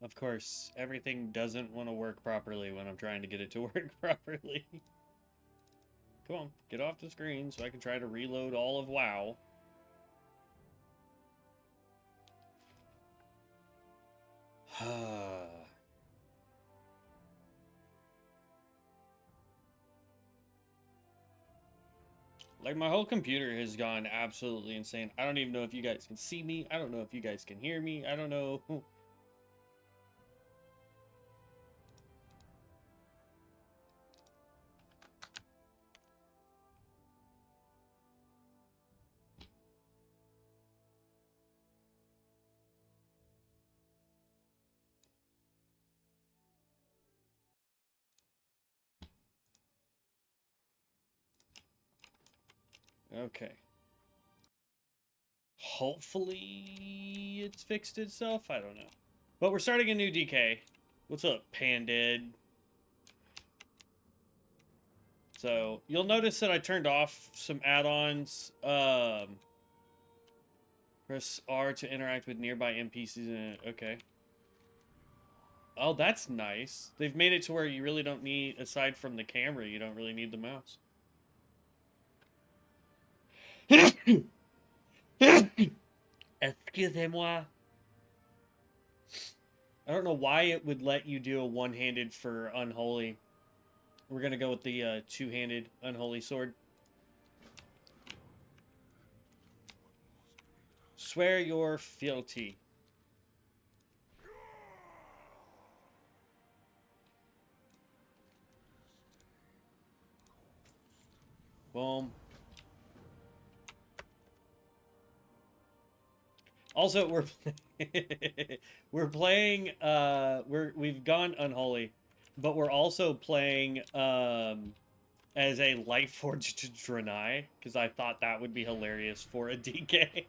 Of course, everything doesn't want to work properly when I'm trying to get it to work properly. Come on, get off the screen so I can try to reload all of WoW. Like, my whole computer has gone absolutely insane. I don't even know if you guys can see me. I don't know if you guys can hear me. I don't know. Okay. Hopefully it's fixed itself. I don't know. But we're starting a new DK. What's up, Panded? So, you'll notice that I turned off some add-ons. Press R to interact with nearby NPCs. Okay. Oh, that's nice. They've made it to where you really don't need, aside from the camera, you don't really need the mouse. Excusez-moi. I don't know why it would let you do a one-handed for Unholy. We're going to go with the two-handed Unholy sword. Swear your fealty. Boom. Also, we're playing we've gone Unholy, but we're also playing as a Lightforged Draenei because I thought that would be hilarious for a DK.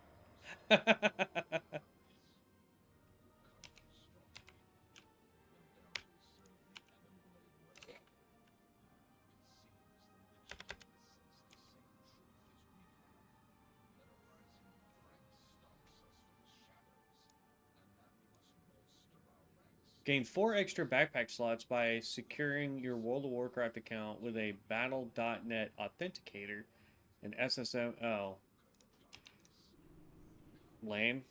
Gain 4 extra backpack slots by securing your World of Warcraft account with a Battle.net authenticator and SSML. Lame.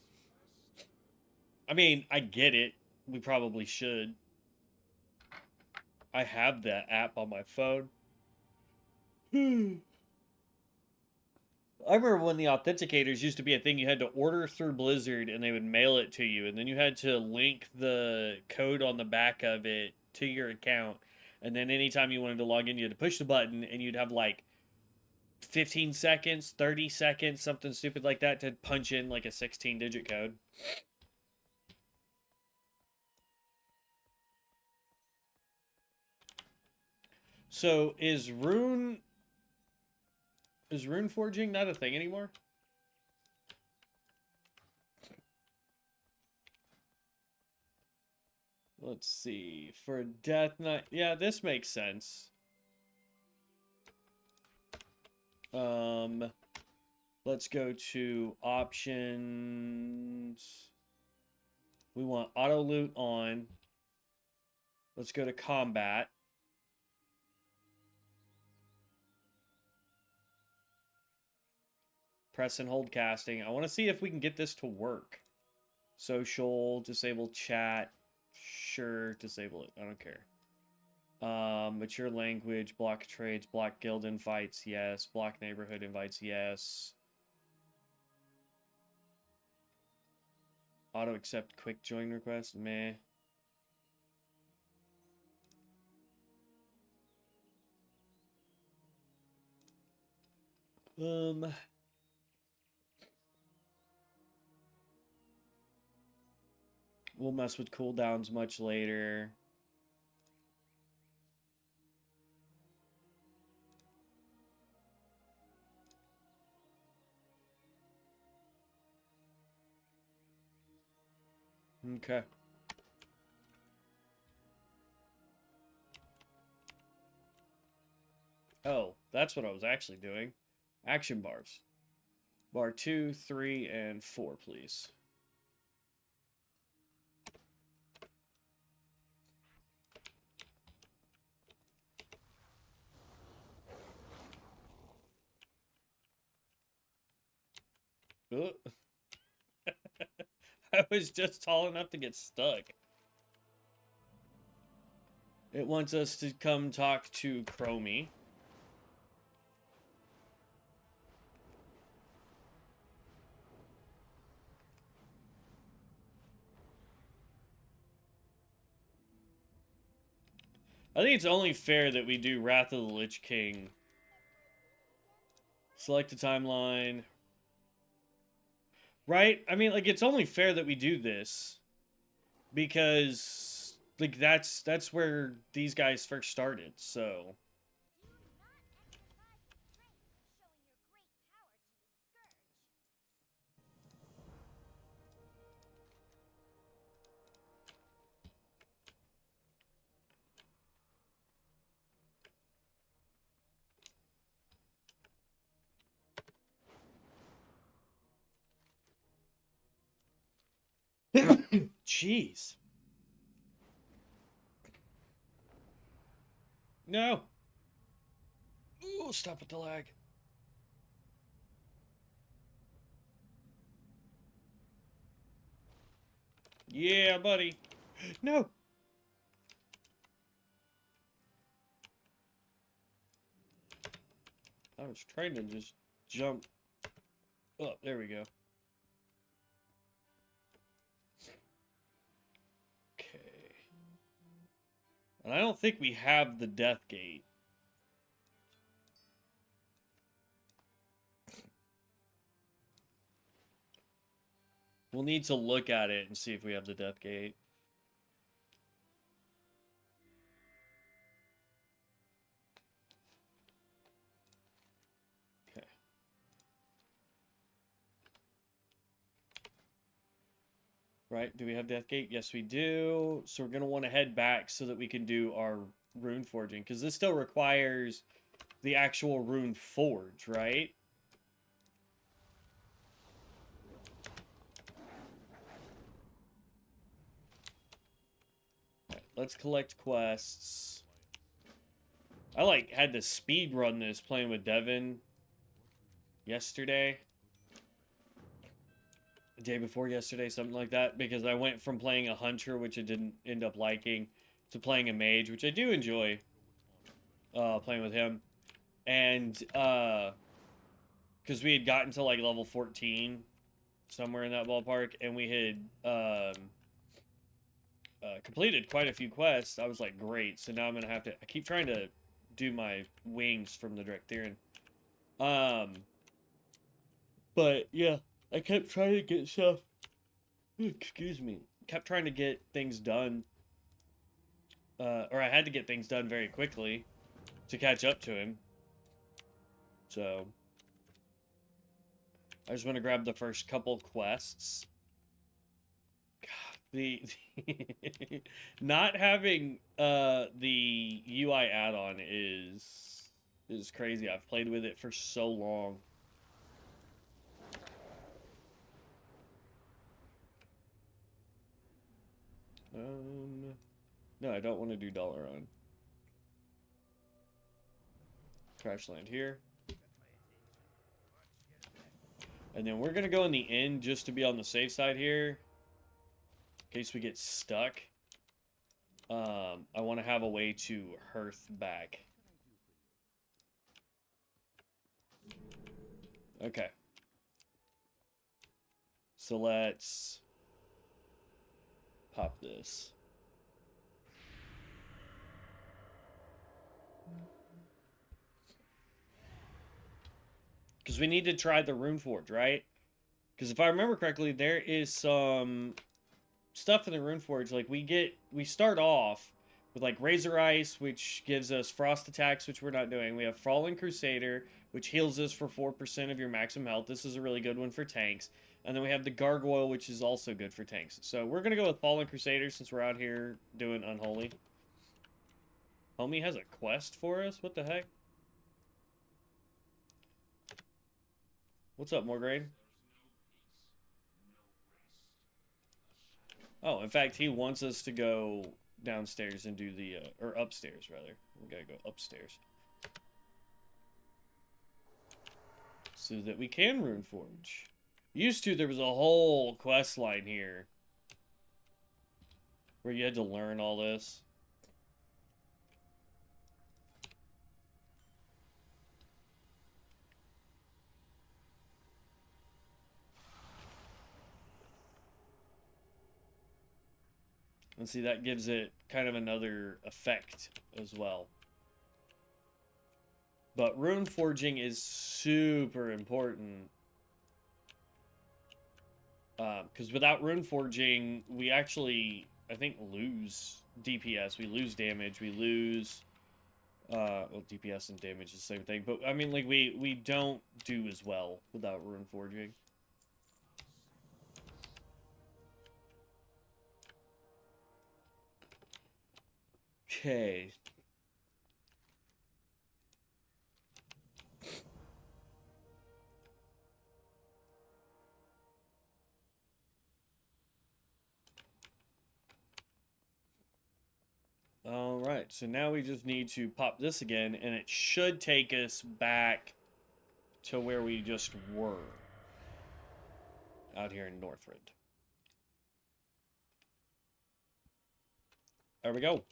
I mean, I get it. We probably should. I have that app on my phone. I remember when the authenticators used to be a thing you had to order through Blizzard and they would mail it to you, and then you had to link the code on the back of it to your account. And then anytime you wanted to log in, you had to push the button and you'd have like 15 seconds, 30 seconds, something stupid like that to punch in like a 16-digit code. So is rune forging not a thing anymore? Let's see. For Death Knight, yeah, this makes sense. Let's go to options. We want auto loot on. Let's go to combat. Press and hold casting. I want to see if we can get this to work. Social, disable chat. Sure, disable it. I don't care. Mature language, block trades, block guild invites, yes. Block neighborhood invites, yes. Auto accept quick join request, meh. We'll mess with cooldowns much later. Okay. Oh, that's what I was actually doing. Action bars. Bar 2, 3, and 4, please. Ugh. I was just tall enough to get stuck. It wants us to come talk to Chromie. I think it's only fair that we do Wrath of the Lich King. Select a timeline. Right? I mean, like, it's only fair that we do this. Because, like, that's where these guys first started, so... Jeez. No. Ooh, stop with the lag. Yeah, buddy. No. I was trying to just jump. Oh, there we go. Okay. And I don't think we have the Death Gate. We'll need to look at it and see if we have the Death Gate. Okay. Right, do we have Death Gate? Yes, we do. So we're going to want to head back so that we can do our rune forging. Because this still requires the actual rune forge, right? Let's collect quests. I like had to speed run this playing with Devin yesterday. The day before yesterday, something like that, because I went from playing a hunter, which I didn't end up liking, to playing a mage, which I do enjoy playing with him. And because we had gotten to like level 14 somewhere in that ballpark, and we had completed quite a few quests. I was like, great. So now I'm gonna have to. I keep trying to do my wings from the Drectarian. But yeah, I kept trying to get stuff. Excuse me. Kept trying to get things done. Or I had to get things done very quickly to catch up to him. So I just want to grab the first couple quests. The not having the UI add-on is crazy. I've played with it for so long. No, I don't want to do Dalaran. Crash land here. And then we're going to go in the end just to be on the safe side here. In case we get stuck. I want to have a way to hearth back. Okay. So let's pop this. Because we need to try the Runeforge, right? Because if I remember correctly, there is some stuff in the Runeforge. Like, we start off with, like, Razor Ice, which gives us Frost attacks, which we're not doing. We have Fallen Crusader, which heals us for 4% of your maximum health. This is a really good one for tanks. And then we have the Gargoyle, which is also good for tanks. So we're going to go with Fallen Crusader since we're out here doing Unholy. Homie has a quest for us? What the heck? What's up, Morgraine? Oh, in fact, he wants us to go downstairs and do the, or upstairs, rather. We gotta go upstairs. So that we can Runeforge. Used to, there was a whole quest line here where you had to learn all this. And see, that gives it kind of another effect as well. But rune forging is super important. Because without rune forging, we actually, I think, lose DPS. We lose damage. We lose... well, DPS and damage is the same thing. But, I mean, like, we don't do as well without rune forging. Okay. Alright, so now we just need to pop this again, and it should take us back to where we just were. Out here in Northrend. There we go.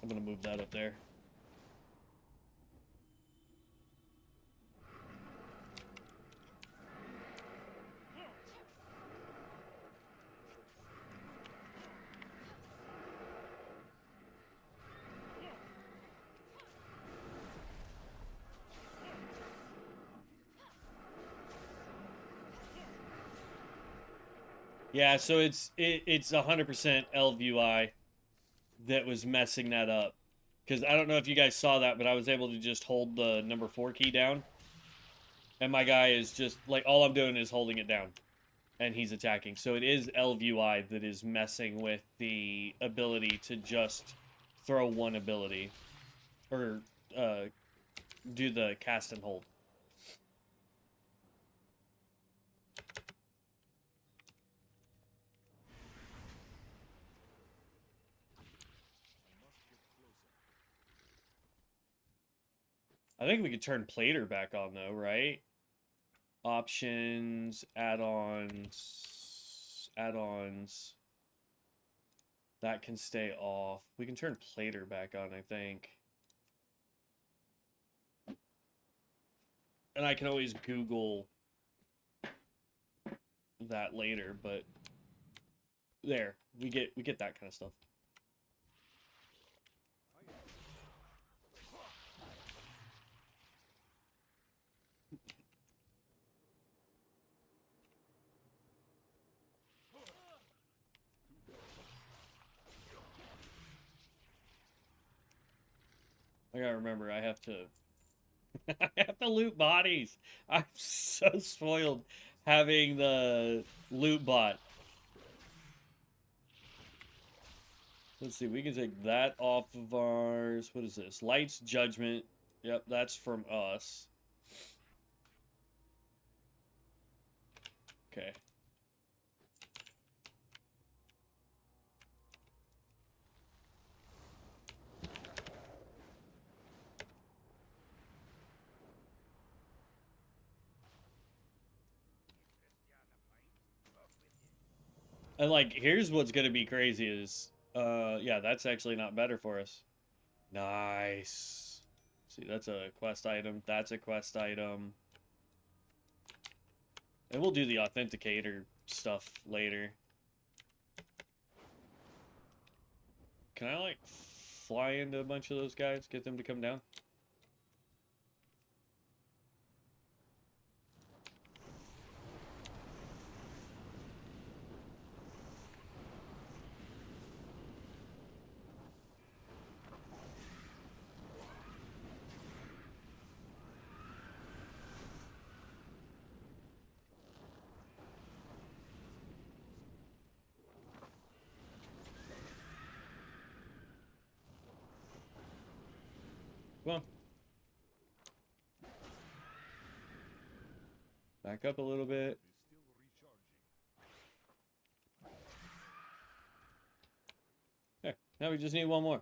I'm gonna move that up there. Yeah, so it's 100% LVUI that was messing that up. Because I don't know if you guys saw that, but I was able to just hold the number 4 key down. And my guy is just, like, all I'm doing is holding it down. And he's attacking. So it is LVUI that is messing with the ability to just throw one ability. Or do the cast and hold. I think we could turn Plater back on, though, right? Options, add-ons, add-ons. That can stay off. We can turn Plater back on, I think. And I can always Google that later, but there, we get that kind of stuff. I gotta remember, I have to I have to loot bodies. I'm so spoiled having the loot bot. Let's see, we can take that off of ours. What is this? Light's Judgment. Yep, that's from us. Okay. And, like, here's what's gonna be crazy is, yeah, that's actually not better for us. Nice. See, that's a quest item. That's a quest item. And we'll do the authenticator stuff later. Can I, like, fly into a bunch of those guys? Get them to come down? Come on. Back up a little bit. There. Now we just need one more.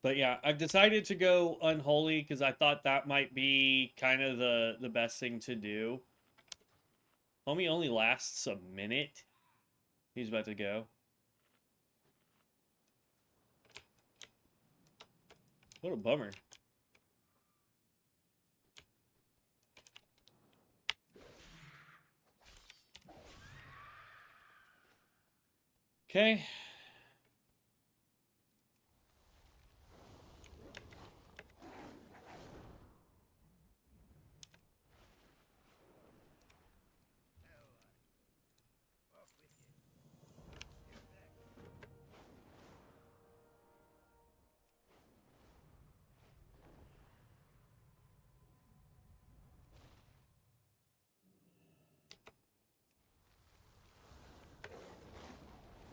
But yeah, I've decided to go Unholy because I thought that might be kind of the best thing to do. Homie only lasts a minute. He's about to go. What a bummer. Okay.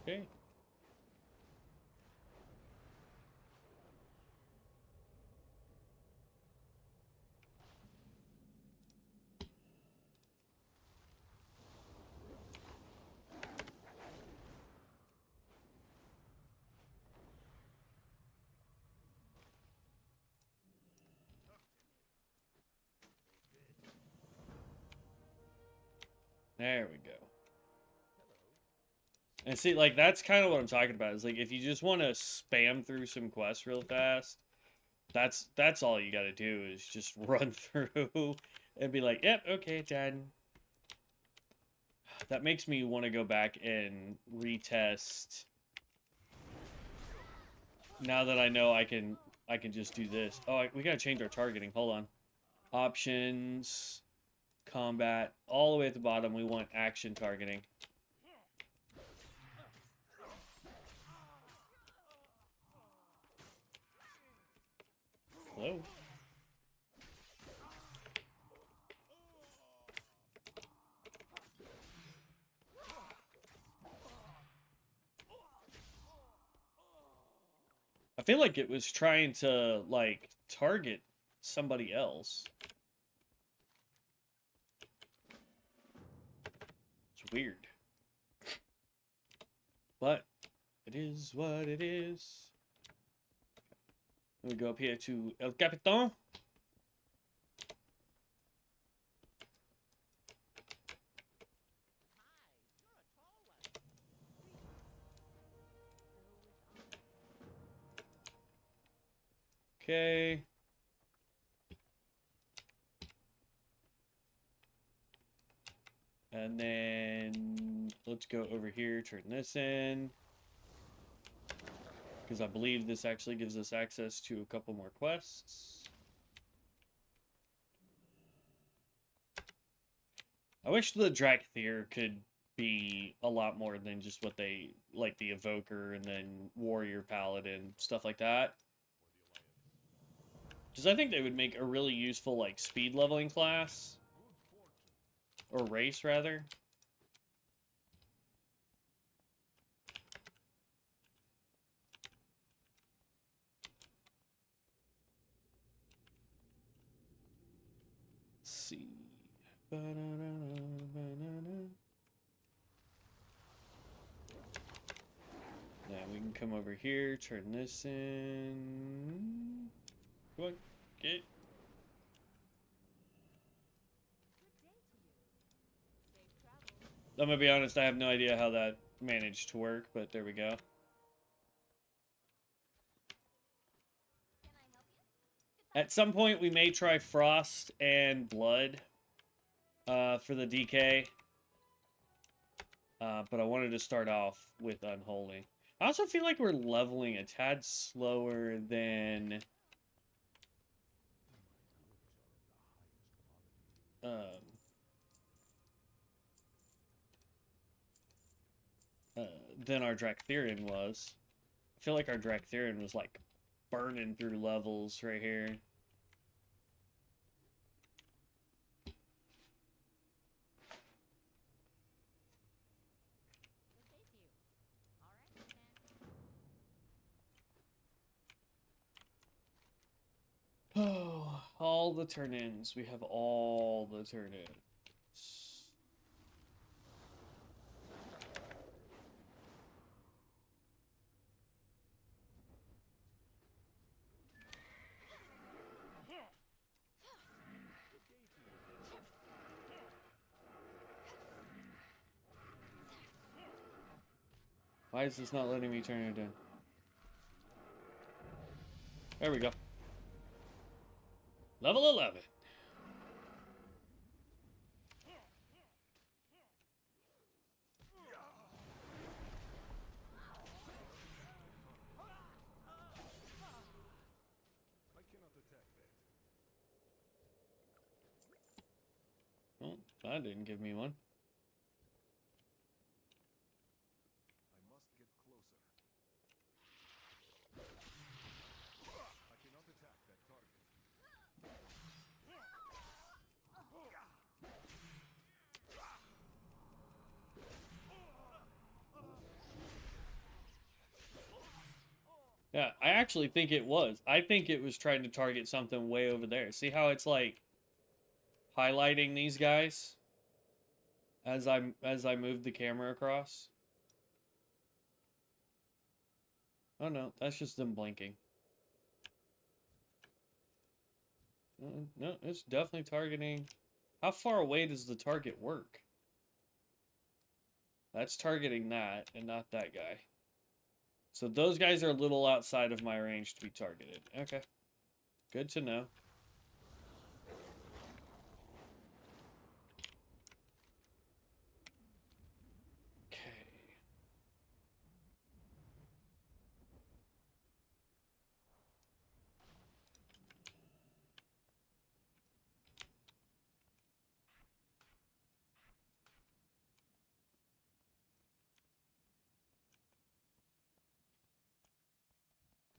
Okay. There we go. And see, like, that's kind of what I'm talking about. Is like, if you just want to spam through some quests real fast, that's all you got to do is just run through and be like, yep, okay, done. That makes me want to go back and retest. Now that I know I can just do this. Oh, we gotta change our targeting. Hold on. Options, combat, all the way at the bottom. We want action targeting. Hello. I feel like it was trying to, like, target somebody else. It's weird. But it is what it is. We go up here to El Capitan. Okay. And then let's go over here, turn this in. Because I believe this actually gives us access to a couple more quests. I wish the Drakthir could be a lot more than just what they, like the Evoker and then Warrior Paladin, stuff like that. Because I think they would make a really useful, like, speed leveling class. Or race, rather. Let's see. Now we can come over here, turn this in. Come on, get. I'm gonna be honest, I have no idea how that managed to work, but there we go. At some point, we may try Frost and Blood for the DK. But I wanted to start off with Unholy. I also feel like we're leveling a tad slower than than our Drakthirian was. I feel like our Drakthirian was like burning through levels right here. Oh, all the turn-ins. We have all the turn-ins. Why is this not letting me turn it in? There we go. Level 11. Well, that didn't give me one. I must get closer. I cannot attack that target. Yeah, I actually think it was. I think it was trying to target something way over there. See how it's like highlighting these guys as I move the camera across? Oh no, that's just them blinking. No, it's definitely targeting. How far away does the target work? That's targeting that and not that guy. So those guys are a little outside of my range to be targeted. Okay. Good to know. Okay.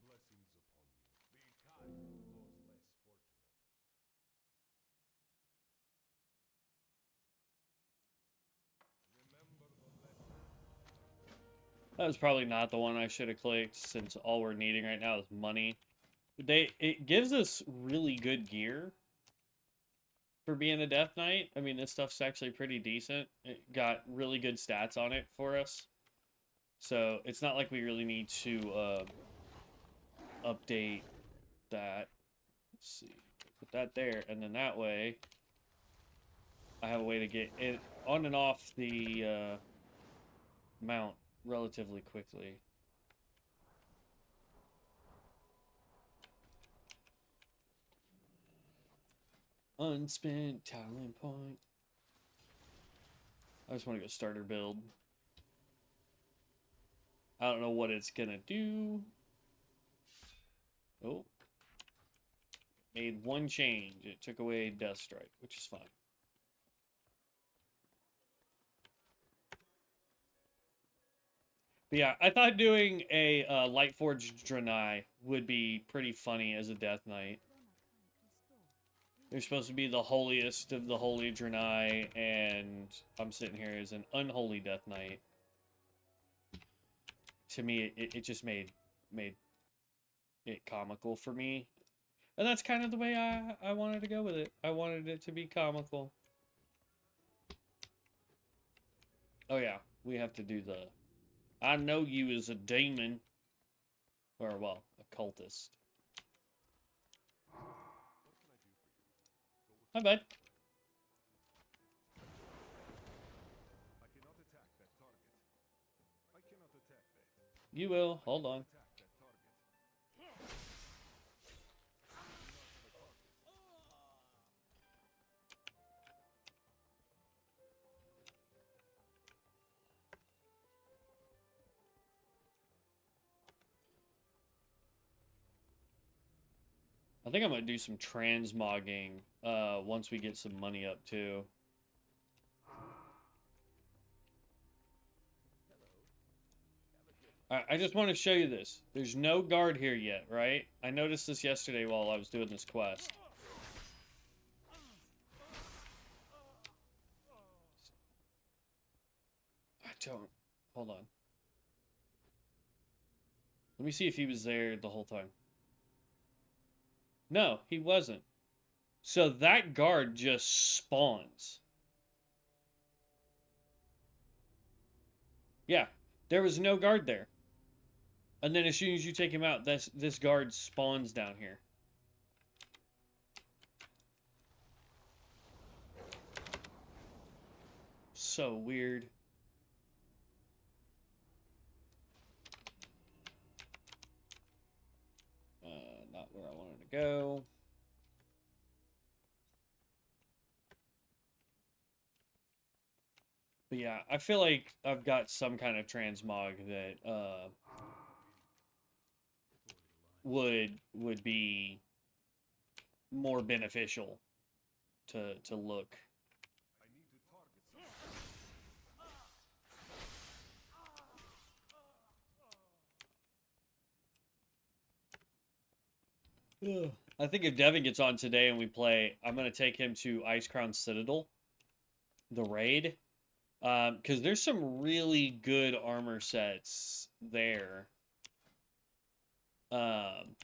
Blessings upon you. Be kind to those less fortunate. Remember the lesson. That was probably not the one I should have clicked, since all we're needing right now is money. It gives us really good gear for being a Death Knight. I mean, this stuff's actually pretty decent. It got really good stats on it for us. So it's not like we really need to update that. Let's see. Put that there, and then that way I have a way to get it on and off the mount relatively quickly. Unspent talent point. I just want to go starter build. I don't know what it's gonna do. Oh. Made one change. It took away Death Strike, which is fine. But yeah, I thought doing a Lightforged Draenei would be pretty funny as a Death Knight. They're supposed to be the holiest of the holy Draenei, and I'm sitting here as an Unholy Death Knight. To me, it just made it comical for me. And that's kind of the way I wanted to go with it. I wanted it to be comical. Oh yeah, we have to do the... I know you as a demon. Or, well, a cultist. Hi, bud. I cannot attack that target. I cannot attack that. You will. Hold on. Attack that target. I think I'm going to do some transmogging once we get some money up, too. I just want to show you this. There's no guard here yet, right? I noticed this yesterday while I was doing this quest. I don't... Hold on. Let me see if he was there the whole time. No, he wasn't. So that guard just spawns. Yeah, there was no guard there. And then as soon as you take him out, this guard spawns down here. So weird. where I wanted to go. But yeah, I feel like I've got some kind of transmog that would be more beneficial to look. I need to target Ugh. I think if Devin gets on today and we play, I'm gonna take him to Ice Crown Citadel, the raid, because there's some really good armor sets there, um,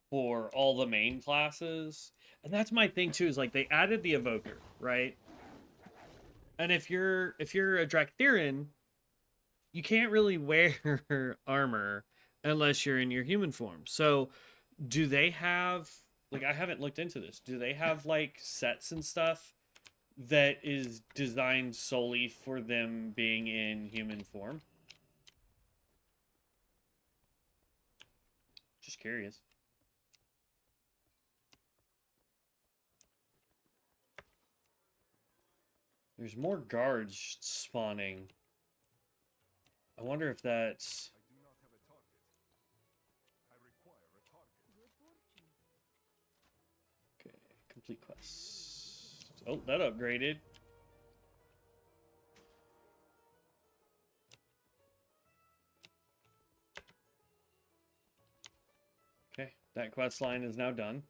for all the main classes, and that's my thing too. Is like they added the Evoker, right? And if you're a Draktherin, you can't really wear armor unless you're in your human form. So, do they have like I haven't looked into this. Do they have like sets and stuff that is designed solely for them being in human form? Just curious. There's more guards spawning. I wonder if that's... I do not have a target. I require a target. Okay, complete quests. Oh, that upgraded. Okay, that quest line is now done.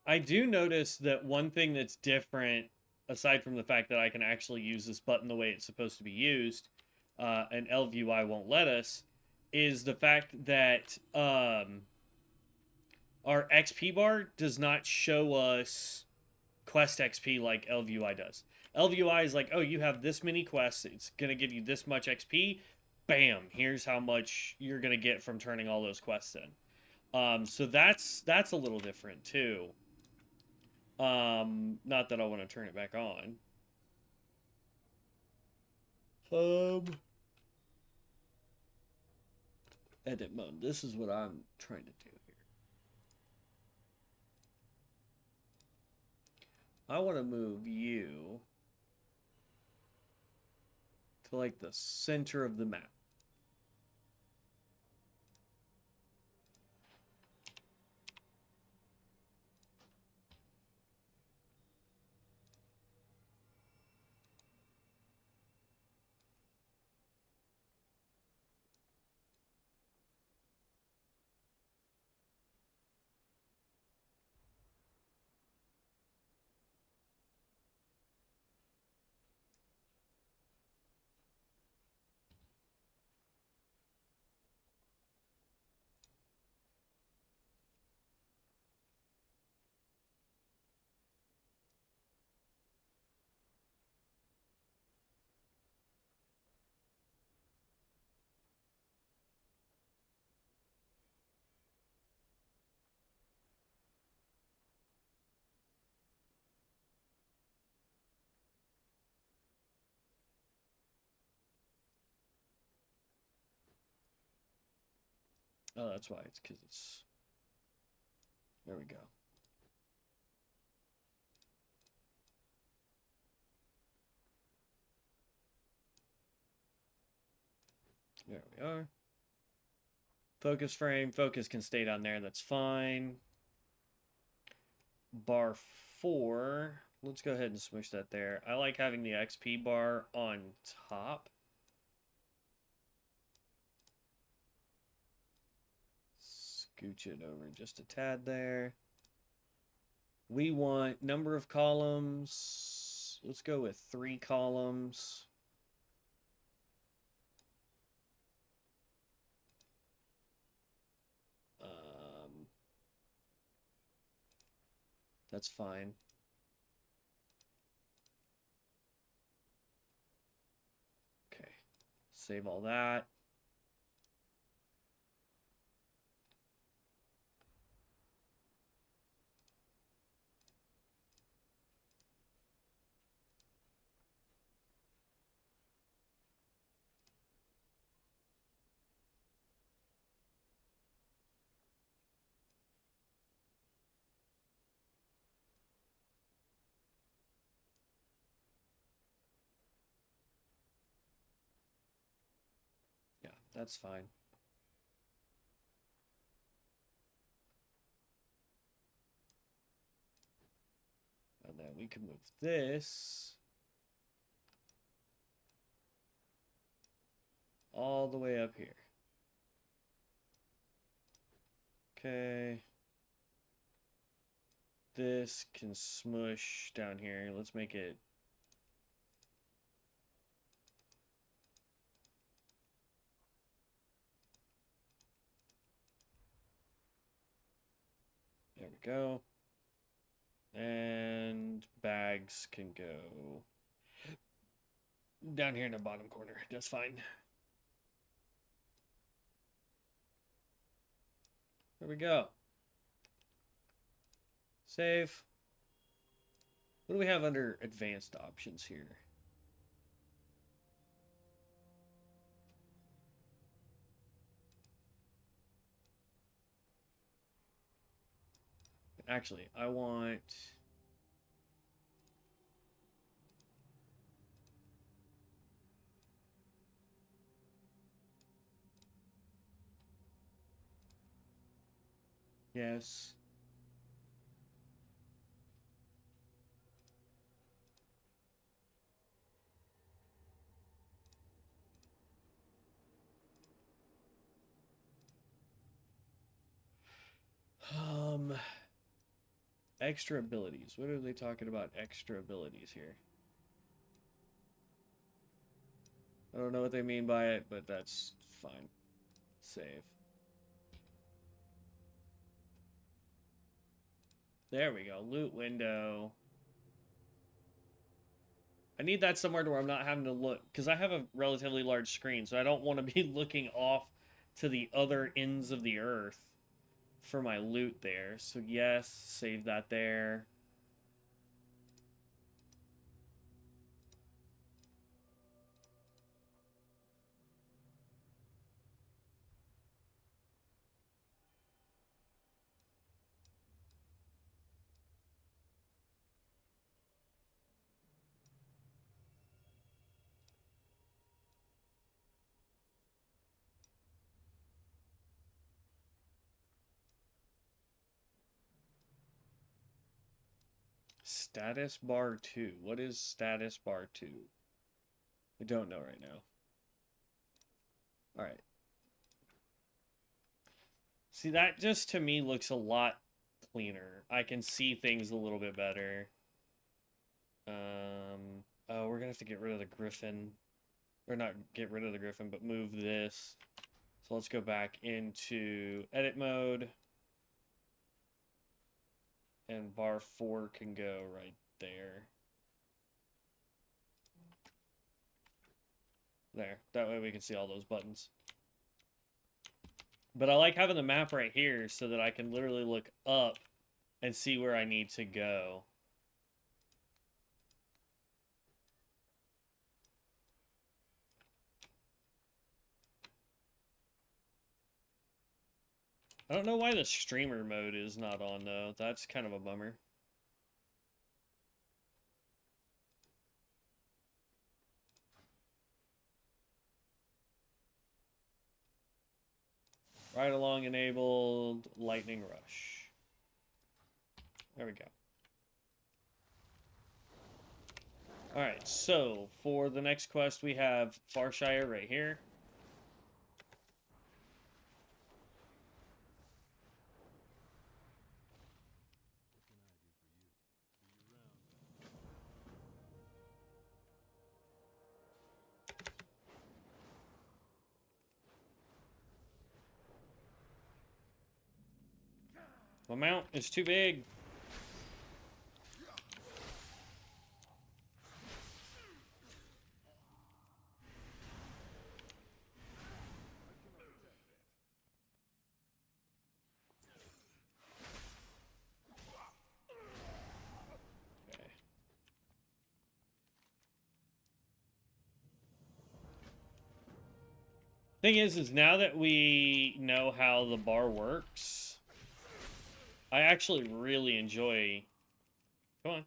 I do notice that one thing that's different, aside from the fact that I can actually use this button the way it's supposed to be used, and LVUI won't let us, is the fact that our XP bar does not show us quest XP like LVUI does. LVUI is like, oh, you have this many quests, it's going to give you this much XP. Bam, here's how much you're going to get from turning all those quests in. So that's a little different too. Not that I want to turn it back on. Edit mode. This is what I'm trying to do here. I want to move you to like the center of the map. Oh, that's why. It's because it's... There we go. There we are. Focus frame. Focus can stay down there. That's fine. Bar 4. Let's go ahead and smush that there. I like having the XP bar on top. Scooch it over just a tad there. We want number of columns. Let's go with 3 columns. That's fine. Okay. Save all that. That's fine. And then we can move this all the way up here. Okay. This can smush down here. Let's make it. There we go. And bags can go down here in the bottom corner. That's fine. There we go. Save. What do we have under advanced options here? Actually, I want... Yes. Extra abilities. What are they talking about extra abilities here? I don't know what they mean by it, but that's fine. Save. There we go. Loot window. I need that somewhere to where I'm not having to look, because I have a relatively large screen, so I don't want to be looking off to the other ends of the earth for my loot there. So yes, save that there. Status bar 2. What is status bar 2? I don't know right now. Alright. See, that just to me looks a lot cleaner. I can see things a little bit better. Oh, we're gonna have to get rid of the griffin. Or not get rid of the griffin, but move this. So let's go back into edit mode. And bar 4 can go right there. There. That way we can see all those buttons. But I like having the map right here so that I can literally look up and see where I need to go. I don't know why the streamer mode is not on, though. That's kind of a bummer. Ride along enabled, lightning rush. There we go. Alright, so for the next quest we have Farshire right here. My mount is too big. Okay. Thing is now that we know how the bar works, I actually really enjoy... Come on.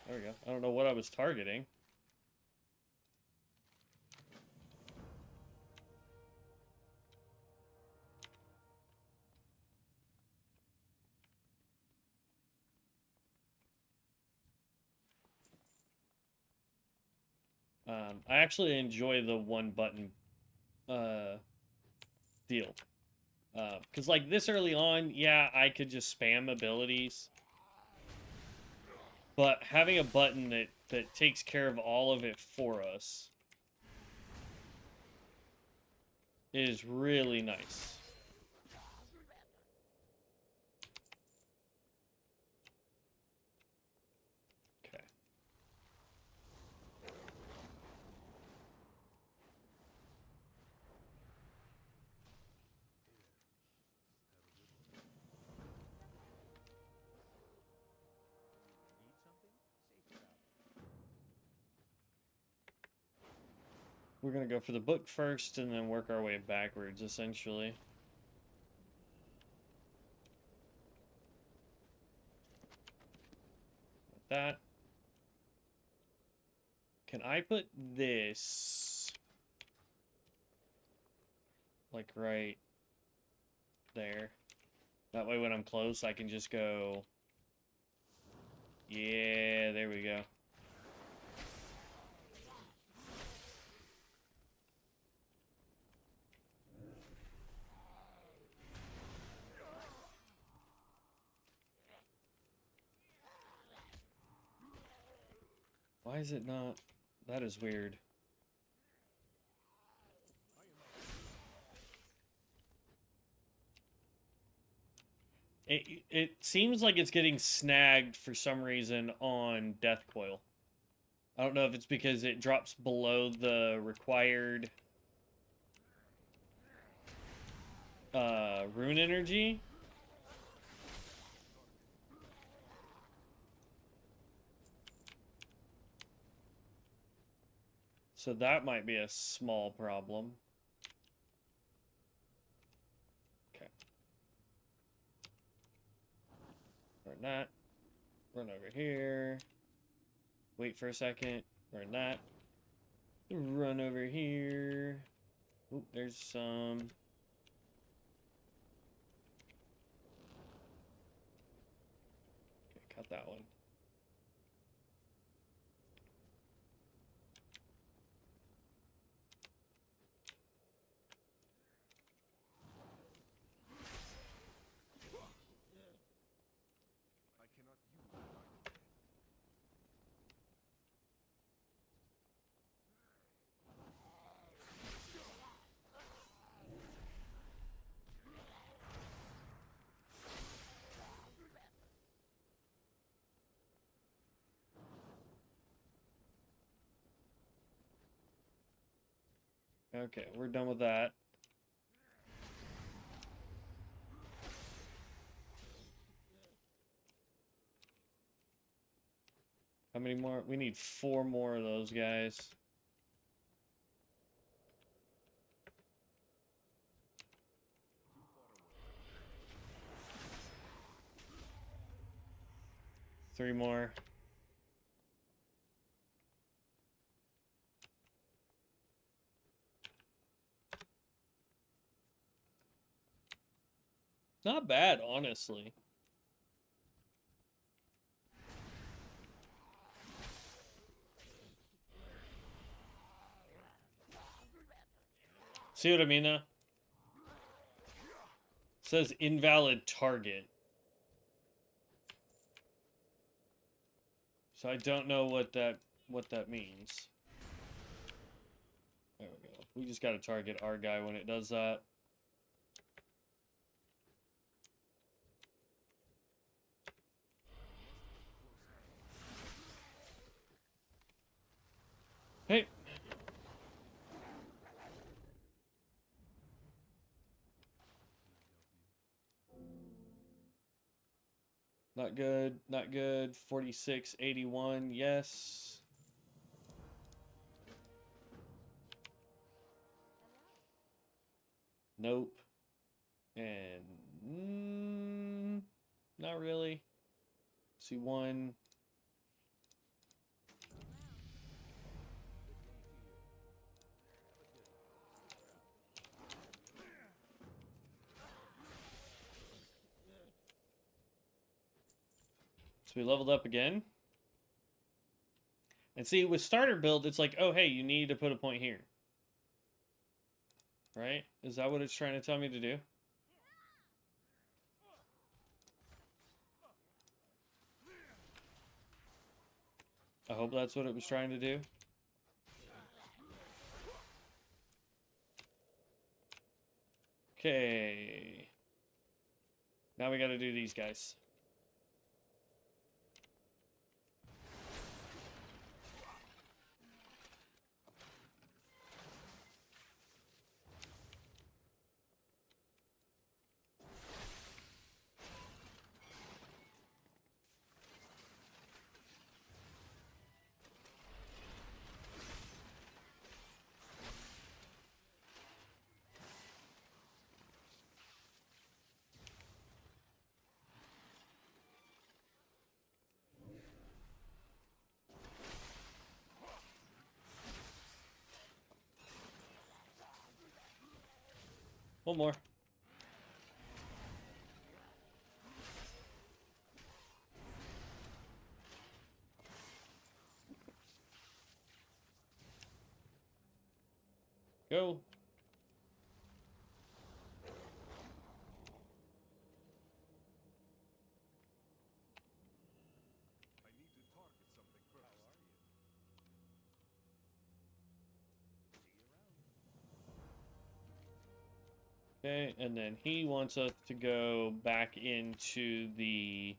There we go. I don't know what I was targeting. I actually enjoy the one button deal. Because like this early on, yeah, I could just spam abilities. But having a button that takes care of all of it for us is really nice. Okay. We're gonna go for the book first and then work our way backwards, essentially. Like that. Can I put this like right there? That way when I'm close, I can just go... Yeah, there we go. Why is it not? That is weird. It seems like it's getting snagged for some reason on Death Coil. I don't know if it's because it drops below the required rune energy. So that might be a small problem. Okay. Burn that. Run over here. Wait for a second. Burn that. Run over here. Oop, there's some. Okay, cut that one. Okay, we're done with that. How many more? We need 4 more of those guys. Three more. Not bad, honestly. See what I mean, though? It says invalid target. So I don't know what that means. There we go. We just gotta target our guy when it does that. Hey! Not good, not good. 4681, yes. Nope. And not really. See one. So we leveled up again. And see, with starter build, it's like, oh, hey, you need to put a point here. Right? Is that what it's trying to tell me to do? I hope that's what it was trying to do. Okay. Now we gotta do these guys. One more. Go. I need to target something first. How are you? See you around. Okay, and then he wants us to go back into the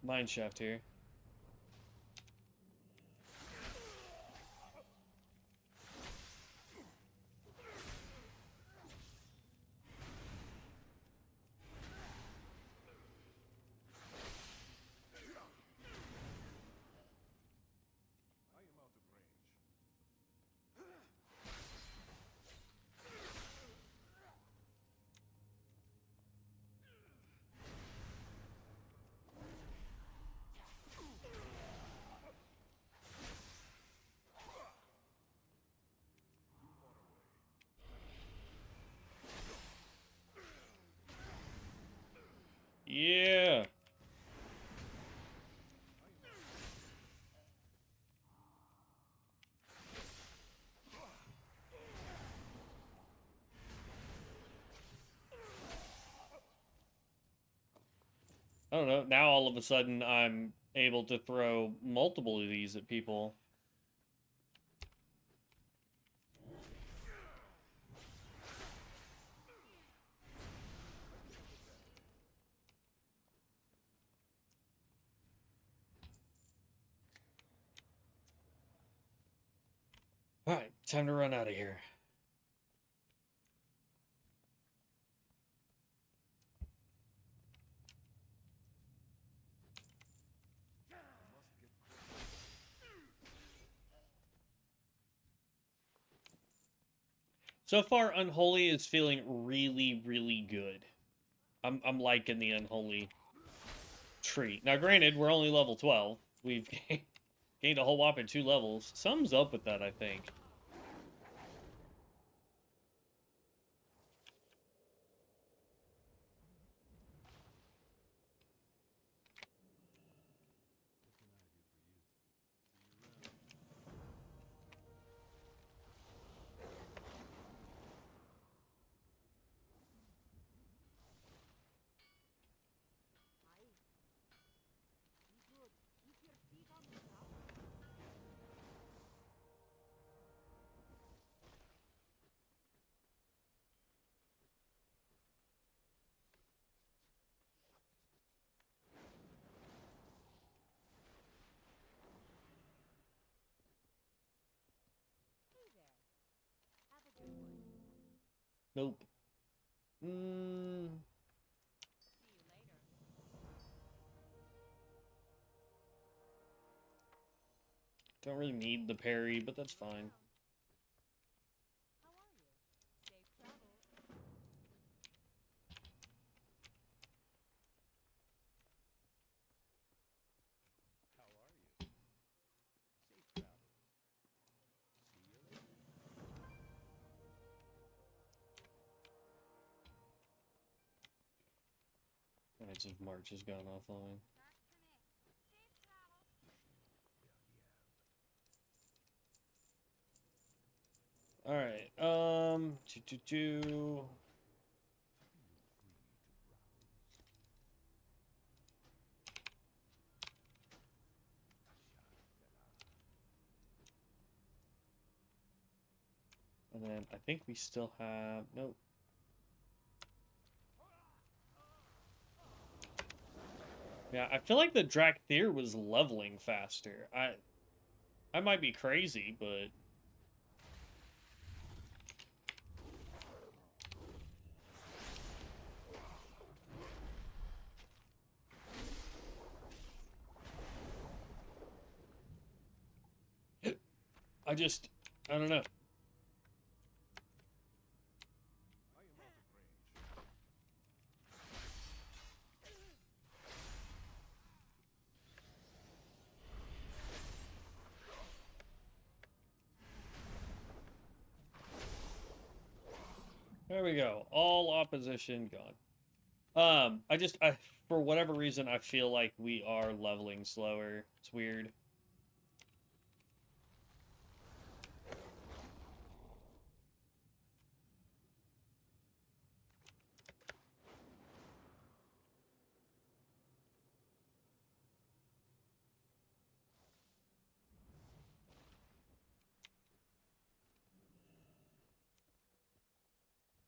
mine shaft here. I am out of range. Too far away. Yeah. I don't know. Now all of a sudden I'm able to throw multiple of these at people. All right, time to run out of here. Must get close. So far, Unholy is feeling really, really good. I'm liking the Unholy tree. Now, granted, we're only level 12. We've gained a whole whopping 2 levels. Something's up with that, I think. Nope. Don't really need the parry, but that's fine. How are you? Safe travels. See you later. Gonna Tides of March has gone offline. Alright, And then I think we still have... Nope. Yeah, I feel like the Drakthir was leveling faster. I might be crazy, but... I don't know. I am out of range. There we go. All opposition gone. For whatever reason, I feel like we are leveling slower. It's weird.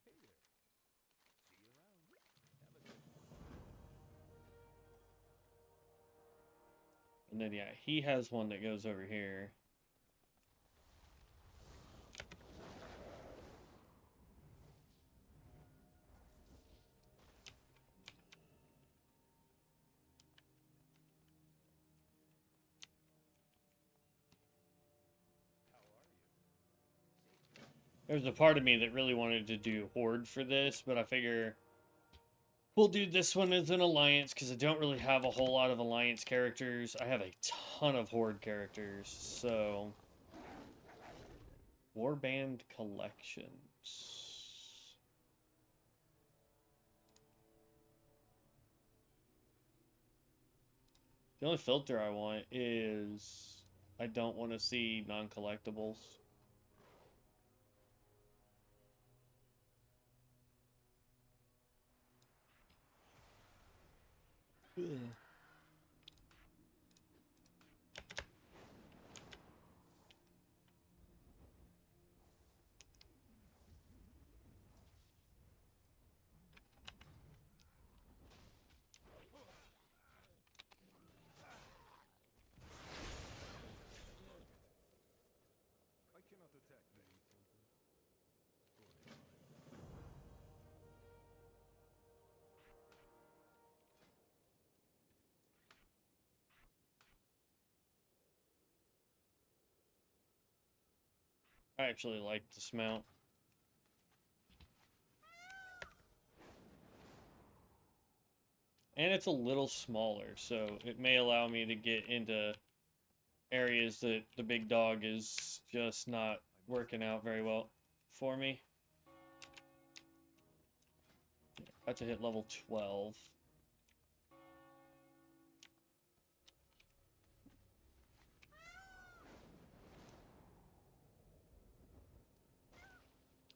Hey there. See you around. Have a good And then, yeah, he has one that goes over here. There's a part of me that really wanted to do Horde for this, but I figure we'll do this one as an Alliance, because I don't really have a whole lot of Alliance characters. I have a ton of Horde characters, so... Warband Collections. The only filter I want is... I don't want to see non-collectibles. I cannot attack that. I actually like dismount. And it's a little smaller, so it may allow me to get into areas that the big dog is just not working out very well for me. About to hit level 12.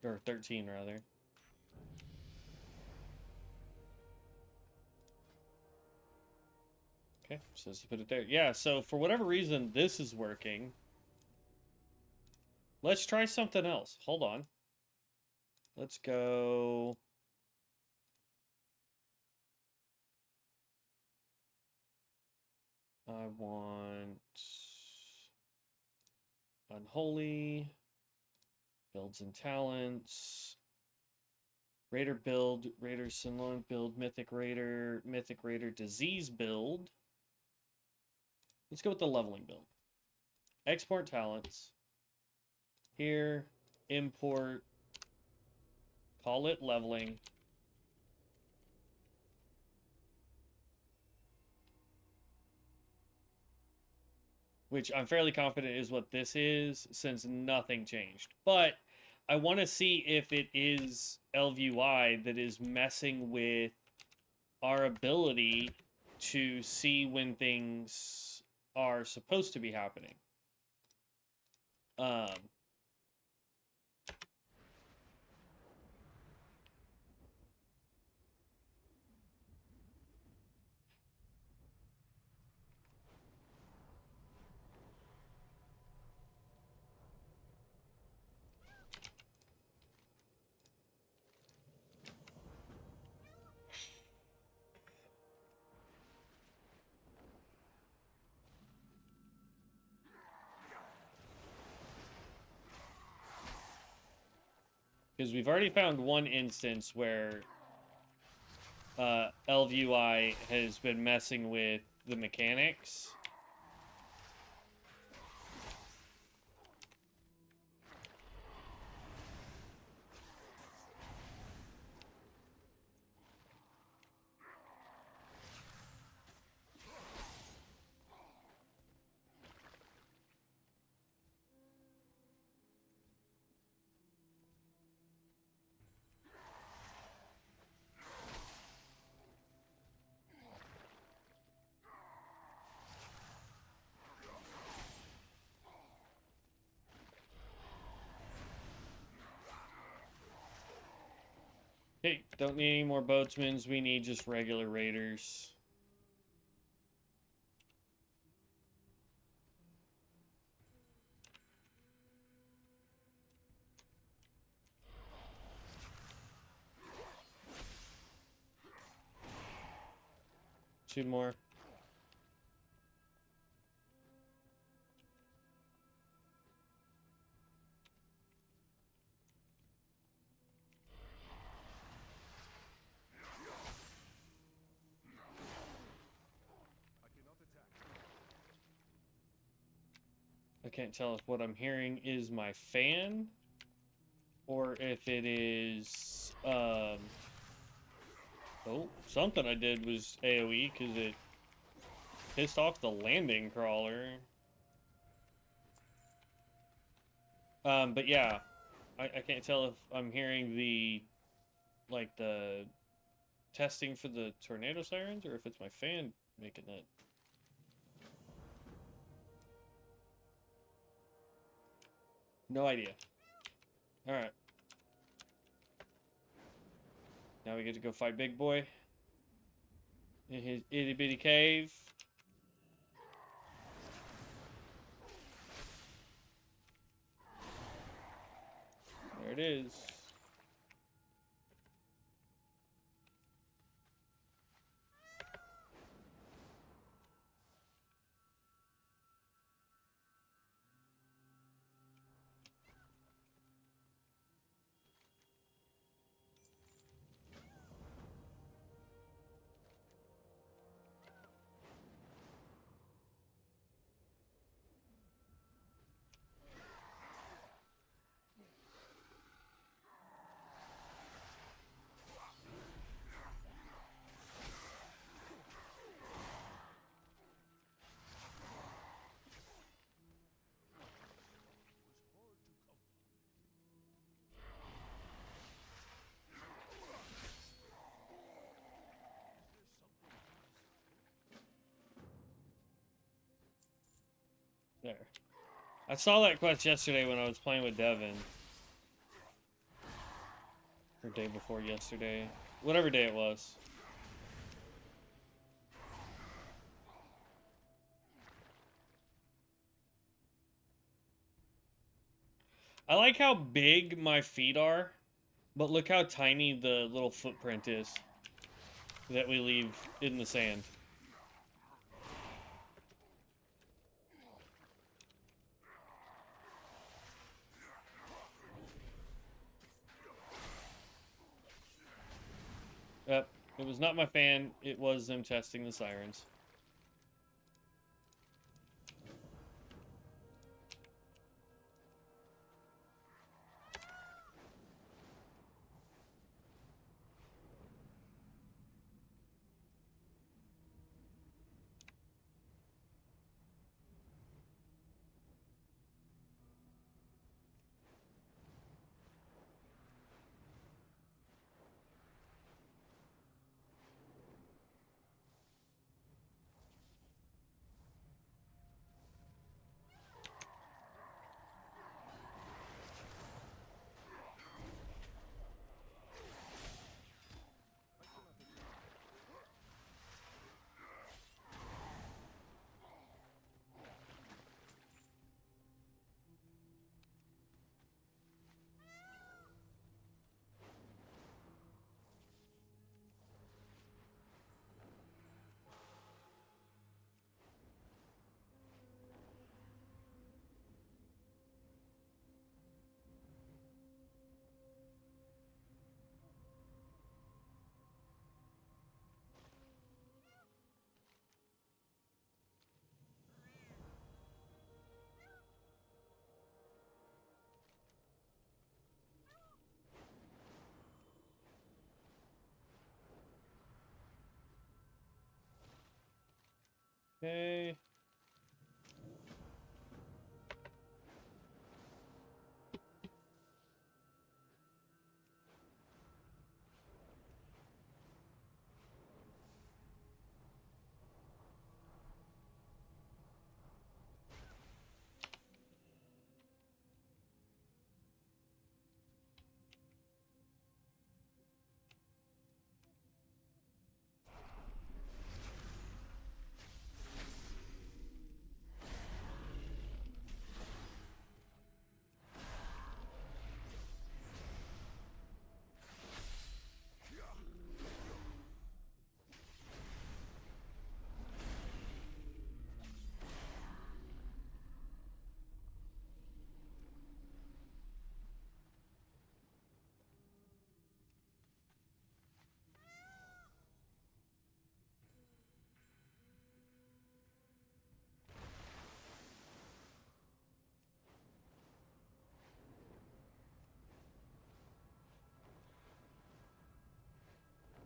Or 13, rather. Okay, says to put it there. Yeah, so for whatever reason, this is working. Let's try something else. Hold on. Let's go... I want... Unholy... Builds and talents... Raider build, Raider Sinlon build, Mythic Raider Disease build. Let's go with the leveling build. Export talents. Here, import. Call it leveling. Which I'm fairly confident is what this is, since nothing changed. But I want to see if it is LVY that is messing with our ability to see when things are supposed to be happening. Because we've already found one instance where LVUI has been messing with the mechanics. Hey, don't need any more boatsmen. We need just regular raiders. Two more. I can't tell if what I'm hearing is my fan or if it is oh, something I did was AoE because it pissed off the landing crawler. But yeah, I can't tell if I'm hearing the testing for the tornado sirens or if it's my fan making that. No idea. Alright. Now we get to go fight Big Boy in his itty bitty cave. There it is. There. I saw that quest yesterday when I was playing with Devin. Or day before yesterday. Whatever day it was. I like how big my feet are, but look how tiny the little footprint is that we leave in the sand. Yep, it was not my fan, it was them testing the sirens. Okay.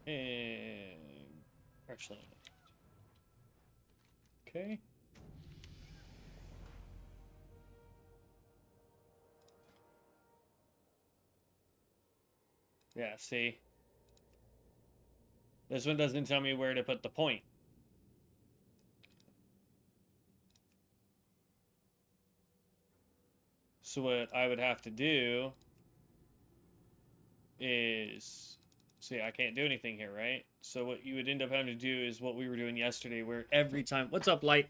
And actually, okay. Yeah, see. This one doesn't tell me where to put the point. So what I would have to do is, see, I can't do anything here, right? So what you would end up having to do is what we were doing yesterday, where every time, what's up, Light?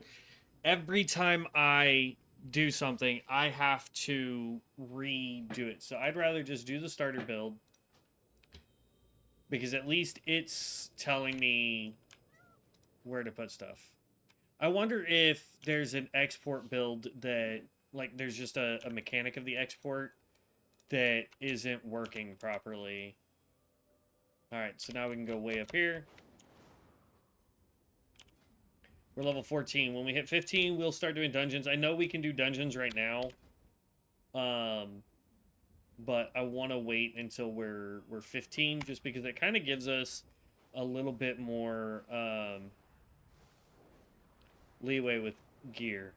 Every time I do something, I have to redo it. So I'd rather just do the starter build, because at least it's telling me where to put stuff. I wonder if there's an export build that, like, there's just a mechanic of the export that isn't working properly. Alright, so now we can go way up here. We're level 14. When we hit 15, we'll start doing dungeons. I know we can do dungeons right now. But I want to wait until we're 15, just because it kind of gives us a little bit more leeway with gear.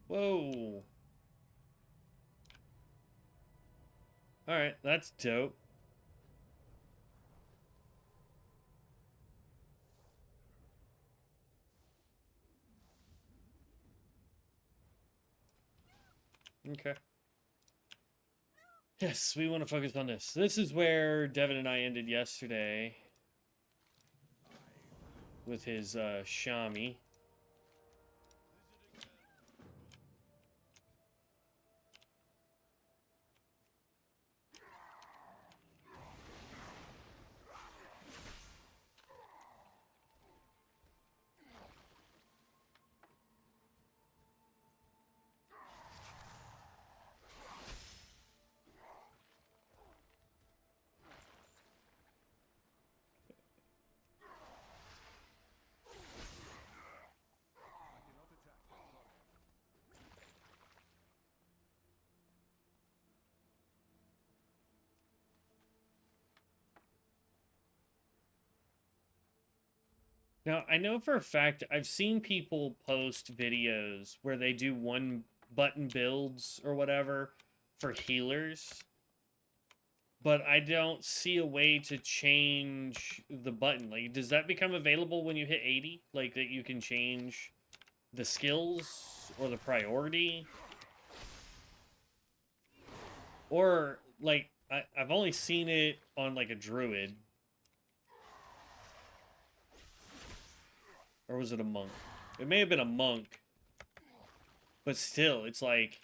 Whoa. Alright, that's dope. Okay. Yes, we want to focus on this. This is where Devin and I ended yesterday with his Shami. Now, I know for a fact I've seen people post videos where they do one button builds or whatever for healers, but I don't see a way to change the button. Like, does that become available when you hit 80? Like, that you can change the skills or the priority? Or, like, I've only seen it on, like, a druid. Or was it a monk? It may have been a monk. But still, it's like,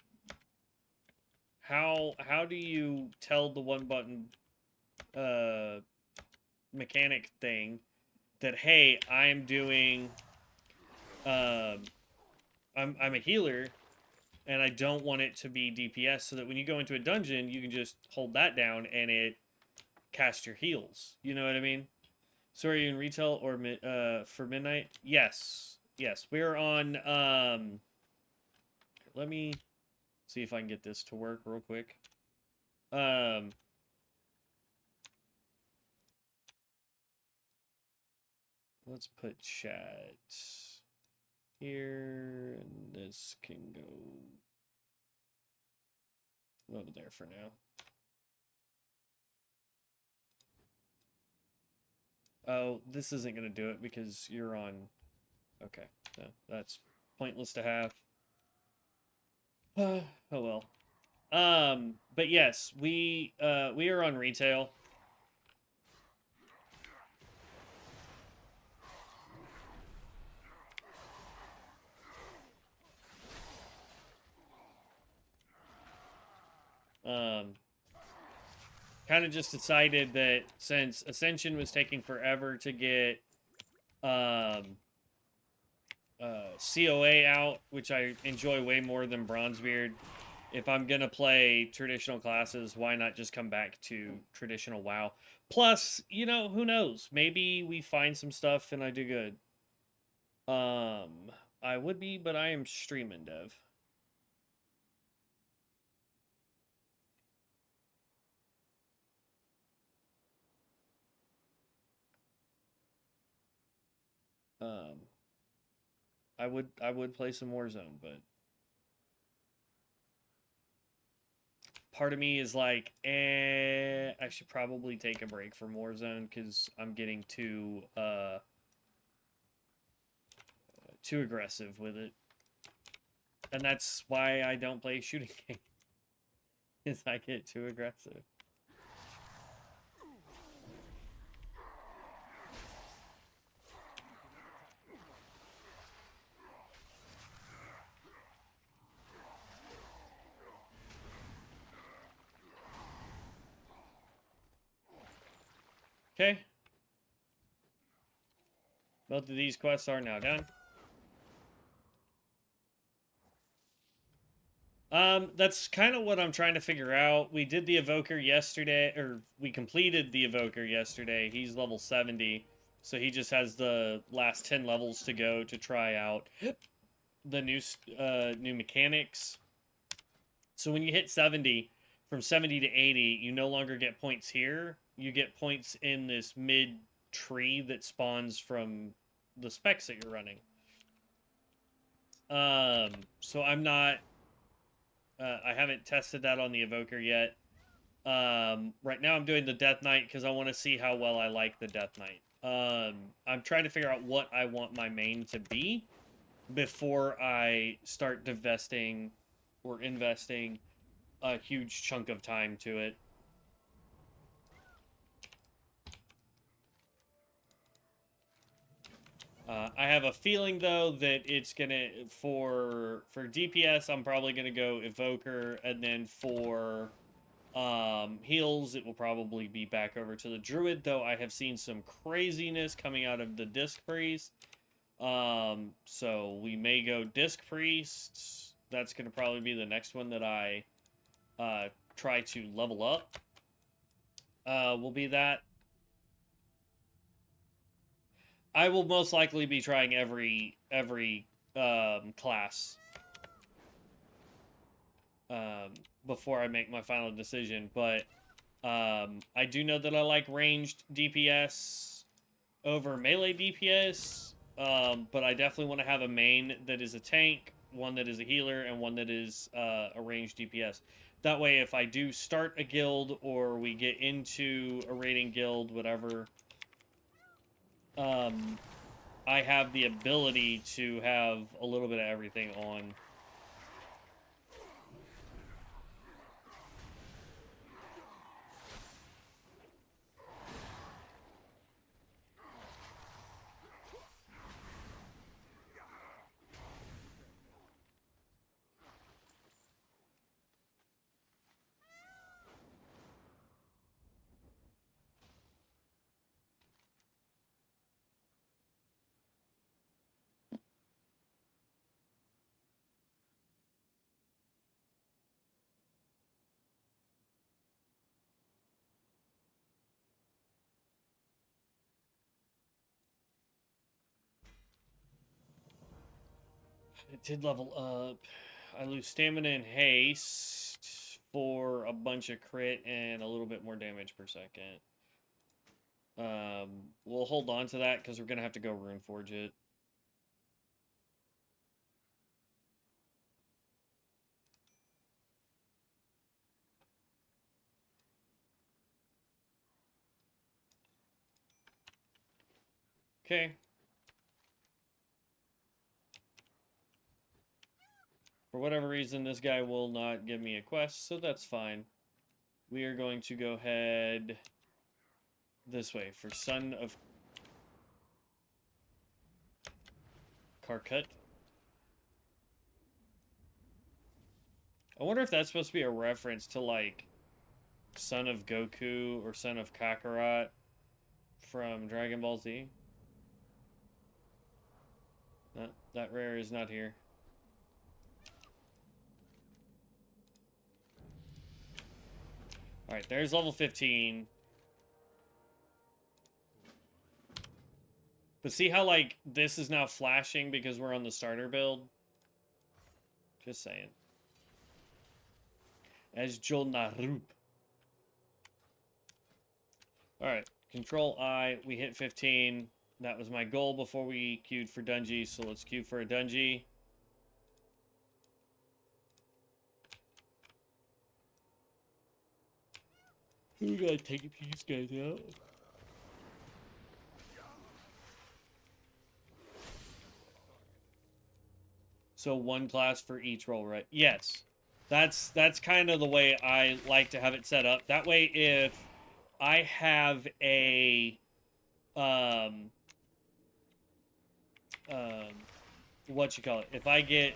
how do you tell the one button mechanic thing that, hey, I'm doing I'm a healer and I don't want it to be DPS, so that when you go into a dungeon you can just hold that down and it casts your heals, you know what I mean? So are you in retail or for midnight? Yes, we're on let me see if I can get this to work real quick. Let's put chat here, and this can go over there for now. Oh, this isn't going to do it because you're on... Okay, no, that's pointless to have. Oh well. But yes, we are on retail. Kind of just decided that since Ascension was taking forever to get COA out, which I enjoy way more than Bronzebeard, if I'm gonna play traditional classes, why not just come back to traditional WoW? Plus, you know, who knows? Maybe we find some stuff and I do good. I would be, but I am streaming, Dev. I would play some Warzone, but part of me is like, I should probably take a break from Warzone because I'm getting too aggressive with it. And that's why I don't play shooting games. Is I get too aggressive. Okay. Both of these quests are now done. That's kind of what I'm trying to figure out. We did the Evoker yesterday, or we completed the Evoker yesterday. He's level 70, so he just has the last 10 levels to go to try out the new mechanics. So when you hit 70, from 70 to 80, you no longer get points here. You get points in this mid tree that spawns from the specs that you're running. So I'm not... I haven't tested that on the Evoker yet. Right now I'm doing the Death Knight because I want to see how well I like the Death Knight. I'm trying to figure out what I want my main to be before I start divesting or investing a huge chunk of time to it. I have a feeling though that it's gonna for DPS I'm probably gonna go Evoker, and then for heals it will probably be back over to the Druid, though I have seen some craziness coming out of the Disc Priest. So we may go Disc Priest. That's gonna probably be the next one that I try to level up. Will be that. I will most likely be trying every class before I make my final decision, but I do know that I like ranged DPS over melee DPS, but I definitely want to have a main that is a tank, one that is a healer, and one that is a ranged DPS. That way, if I do start a guild or we get into a raiding guild, whatever, I have the ability to have a little bit of everything on. It did level up. I lose stamina and haste for a bunch of crit and a little bit more damage per second. We'll hold on to that because we're gonna have to go Runeforge it. Okay. For whatever reason, this guy will not give me a quest, so that's fine. We are going to go ahead this way for Son of Karkut. I wonder if that's supposed to be a reference to, like, Son of Goku or Son of Kakarot from Dragon Ball Z. No, that rare is not here. Alright, there's level 15. But see how, like, this is now flashing because we're on the starter build? Just saying. As Jolnarup. Alright, Control I. We hit 15. That was my goal before we queued for Dungy, so let's queue for a Dungy. We gotta take these guys out. So one class for each role, right? Yes. That's kind of the way I like to have it set up. That way, if I have a what you call it? If I get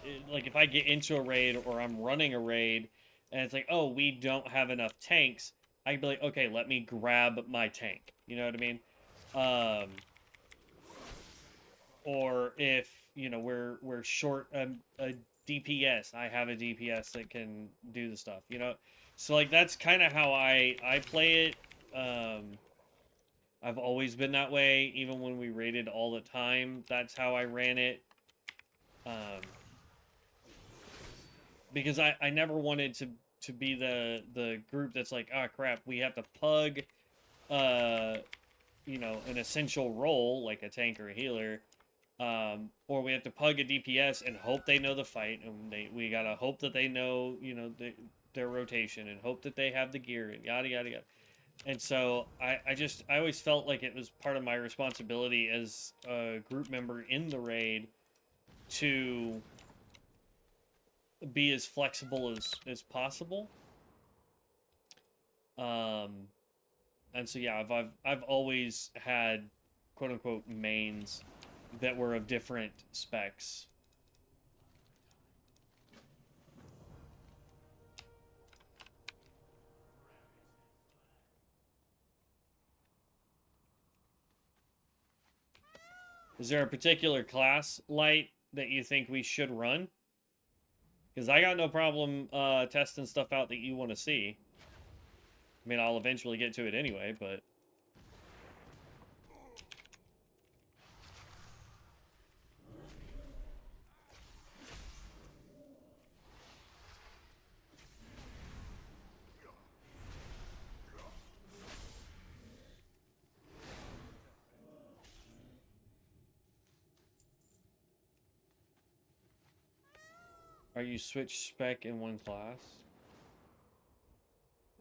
into a raid or I'm running a raid and it's like, oh, we don't have enough tanks, I'd be like, okay, let me grab my tank. You know what I mean? Or if, you know, we're short a DPS, I have a DPS that can do the stuff, you know? So, like, that's kind of how I play it. I've always been that way, even when we raided all the time. That's how I ran it. Because I never wanted to be the group that's like, ah, crap, we have to pug, you know, an essential role, like a tank or a healer, or we have to pug a DPS and hope they know the fight, and we gotta hope that they know, you know, their rotation, and hope that they have the gear, and yada, yada, yada. And so I always felt like it was part of my responsibility as a group member in the raid to be as flexible as possible. And so yeah, I've always had quote unquote mains that were of different specs. Is there a particular class, Light, that you think we should run? Because I got no problem testing stuff out that you want to see. I mean, I'll eventually get to it anyway, but... Are you switch spec in one class?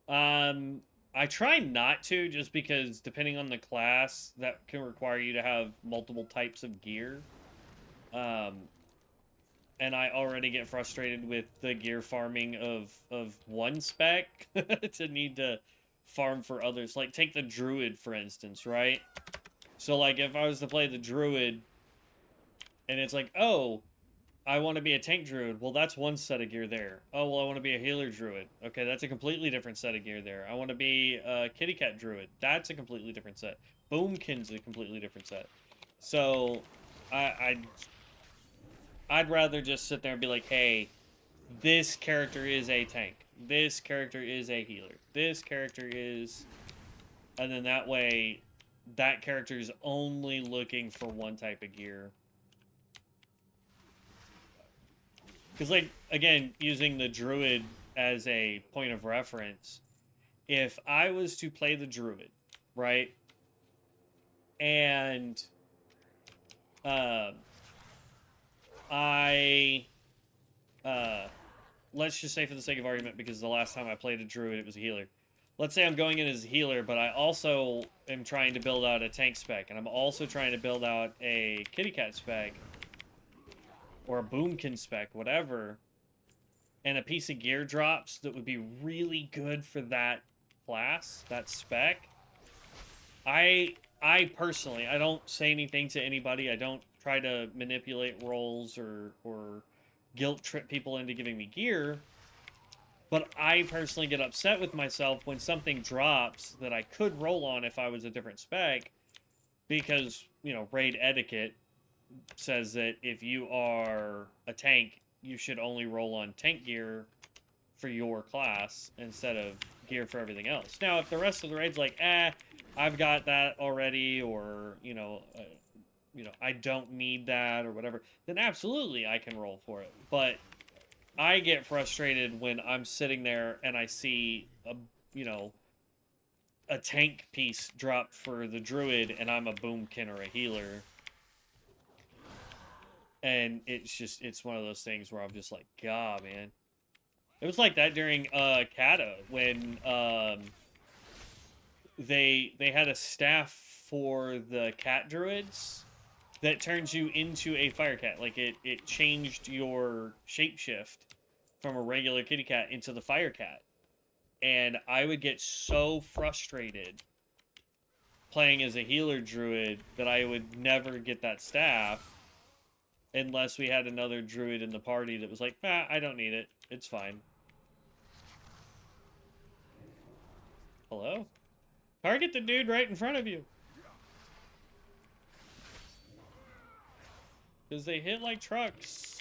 I try not to, just because depending on the class, that can require you to have multiple types of gear. And I already get frustrated with the gear farming of one spec to need to farm for others. Like, take the Druid, for instance, right? So, like, if I was to play the Druid, and it's like, oh, I want to be a tank druid. Well, that's one set of gear there. Oh, well, I want to be a healer druid. Okay, that's a completely different set of gear there. I want to be a kitty cat druid. That's a completely different set. Boomkin's a completely different set. So, I'd rather just sit there and be like, hey, this character is a tank. This character is a healer. This character is... And then that way, that character is only looking for one type of gear. Because, like, again, using the druid as a point of reference, if I was to play the druid, right, and I let's just say for the sake of argument, because the last time I played a druid, it was a healer. Let's say I'm going in as a healer, but I also am trying to build out a tank spec, and I'm also trying to build out a kitty cat spec, or a boomkin spec, whatever, and a piece of gear drops that would be really good for that class, that spec. I personally, I don't say anything to anybody. I don't try to manipulate roles or guilt trip people into giving me gear. But I personally get upset with myself when something drops that I could roll on if I was a different spec, because, you know, raid etiquette says that if you are a tank, you should only roll on tank gear for your class instead of gear for everything else. Now, if the rest of the raid's like, I've got that already, or, you know, I don't need that or whatever, then absolutely I can roll for it. But I get frustrated when I'm sitting there and I see a tank piece drop for the druid and I'm a boomkin or a healer. And it's one of those things where I'm just like, God, man. It was like that during Kata when they had a staff for the cat druids that turns you into a fire cat. Like it changed your shapeshift from a regular kitty cat into the fire cat. And I would get so frustrated playing as a healer druid that I would never get that staff unless we had another druid in the party that was like, I don't need it. It's fine. Hello? Target the dude right in front of you. Because they hit like trucks.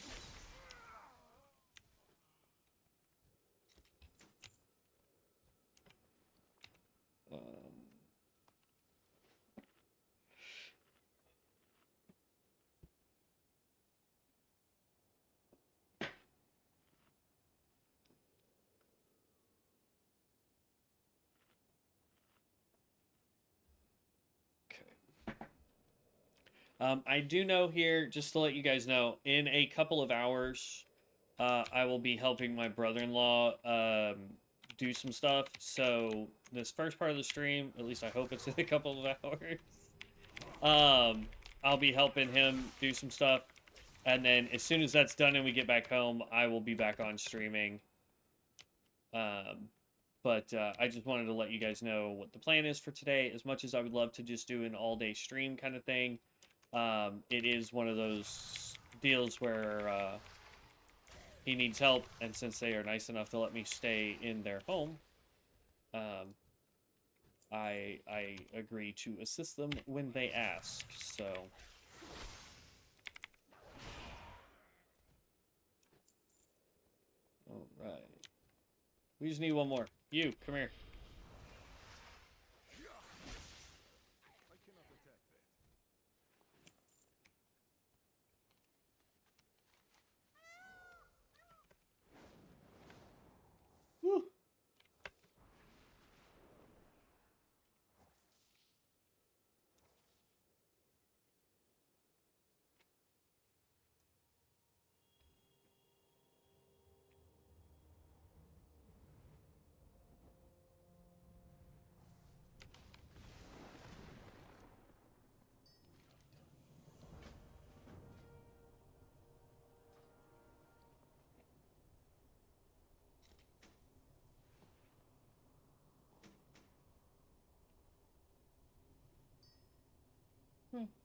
I do know here, just to let you guys know, in a couple of hours, I will be helping my brother-in-law do some stuff. So this first part of the stream, at least I hope it's in a couple of hours, I'll be helping him do some stuff. And then as soon as that's done and we get back home, I will be back on streaming. But I just wanted to let you guys know what the plan is for today. As much as I would love to just do an all-day stream kind of thing, it is one of those deals where he needs help, and since they are nice enough to let me stay in their home, I agree to assist them when they ask. So, all right, we just need one more. You, come here. I cannot attack that. Woo.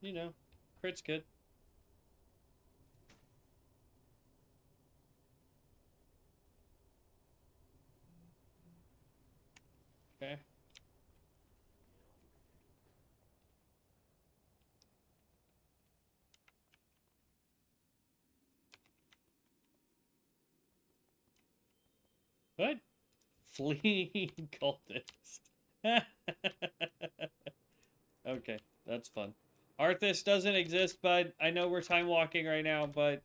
You know, crit's good. Okay. What? Fleeing cultist. Okay, that's fun. Arthas doesn't exist, but I know we're time walking right now, but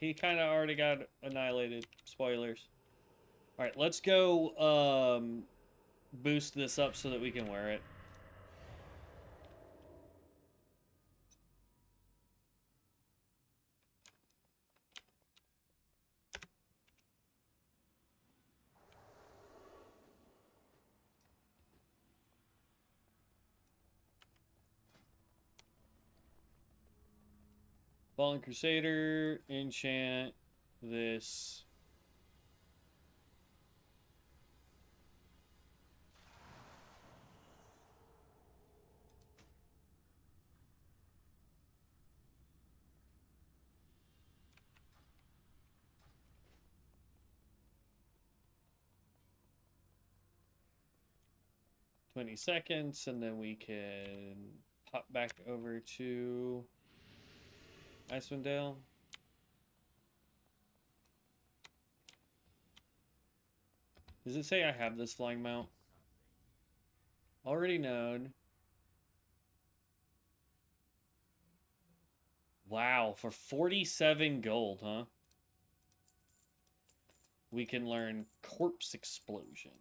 he kind of already got annihilated. Spoilers. All right, let's go boost this up so that we can wear it. Fallen Crusader, enchant this. $20, and then we can pop back over to Icewind Dale. Does it say I have this flying mount? Already known. Wow, for 47 gold, huh? We can learn Corpse Explosion.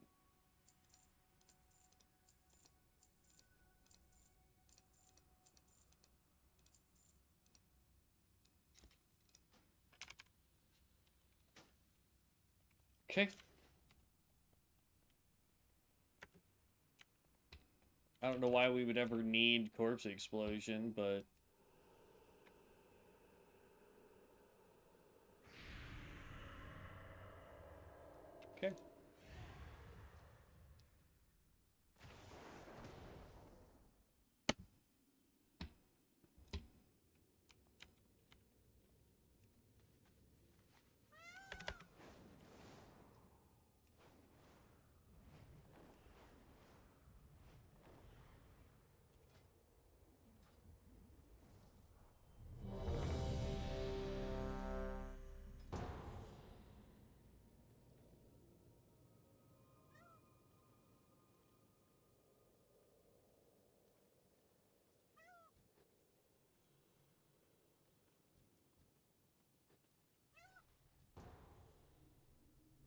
Okay. I don't know why we would ever need Corpse Explosion, but... Okay.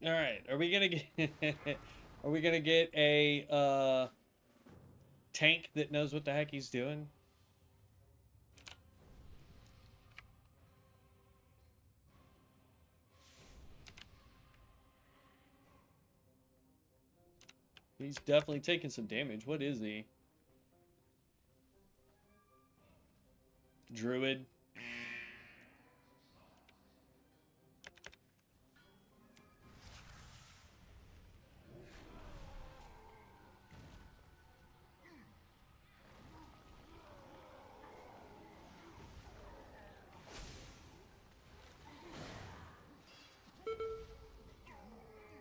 All right, are we gonna get are we gonna get a tank that knows what the heck he's doing? He's definitely taking some damage. What is he? Druid.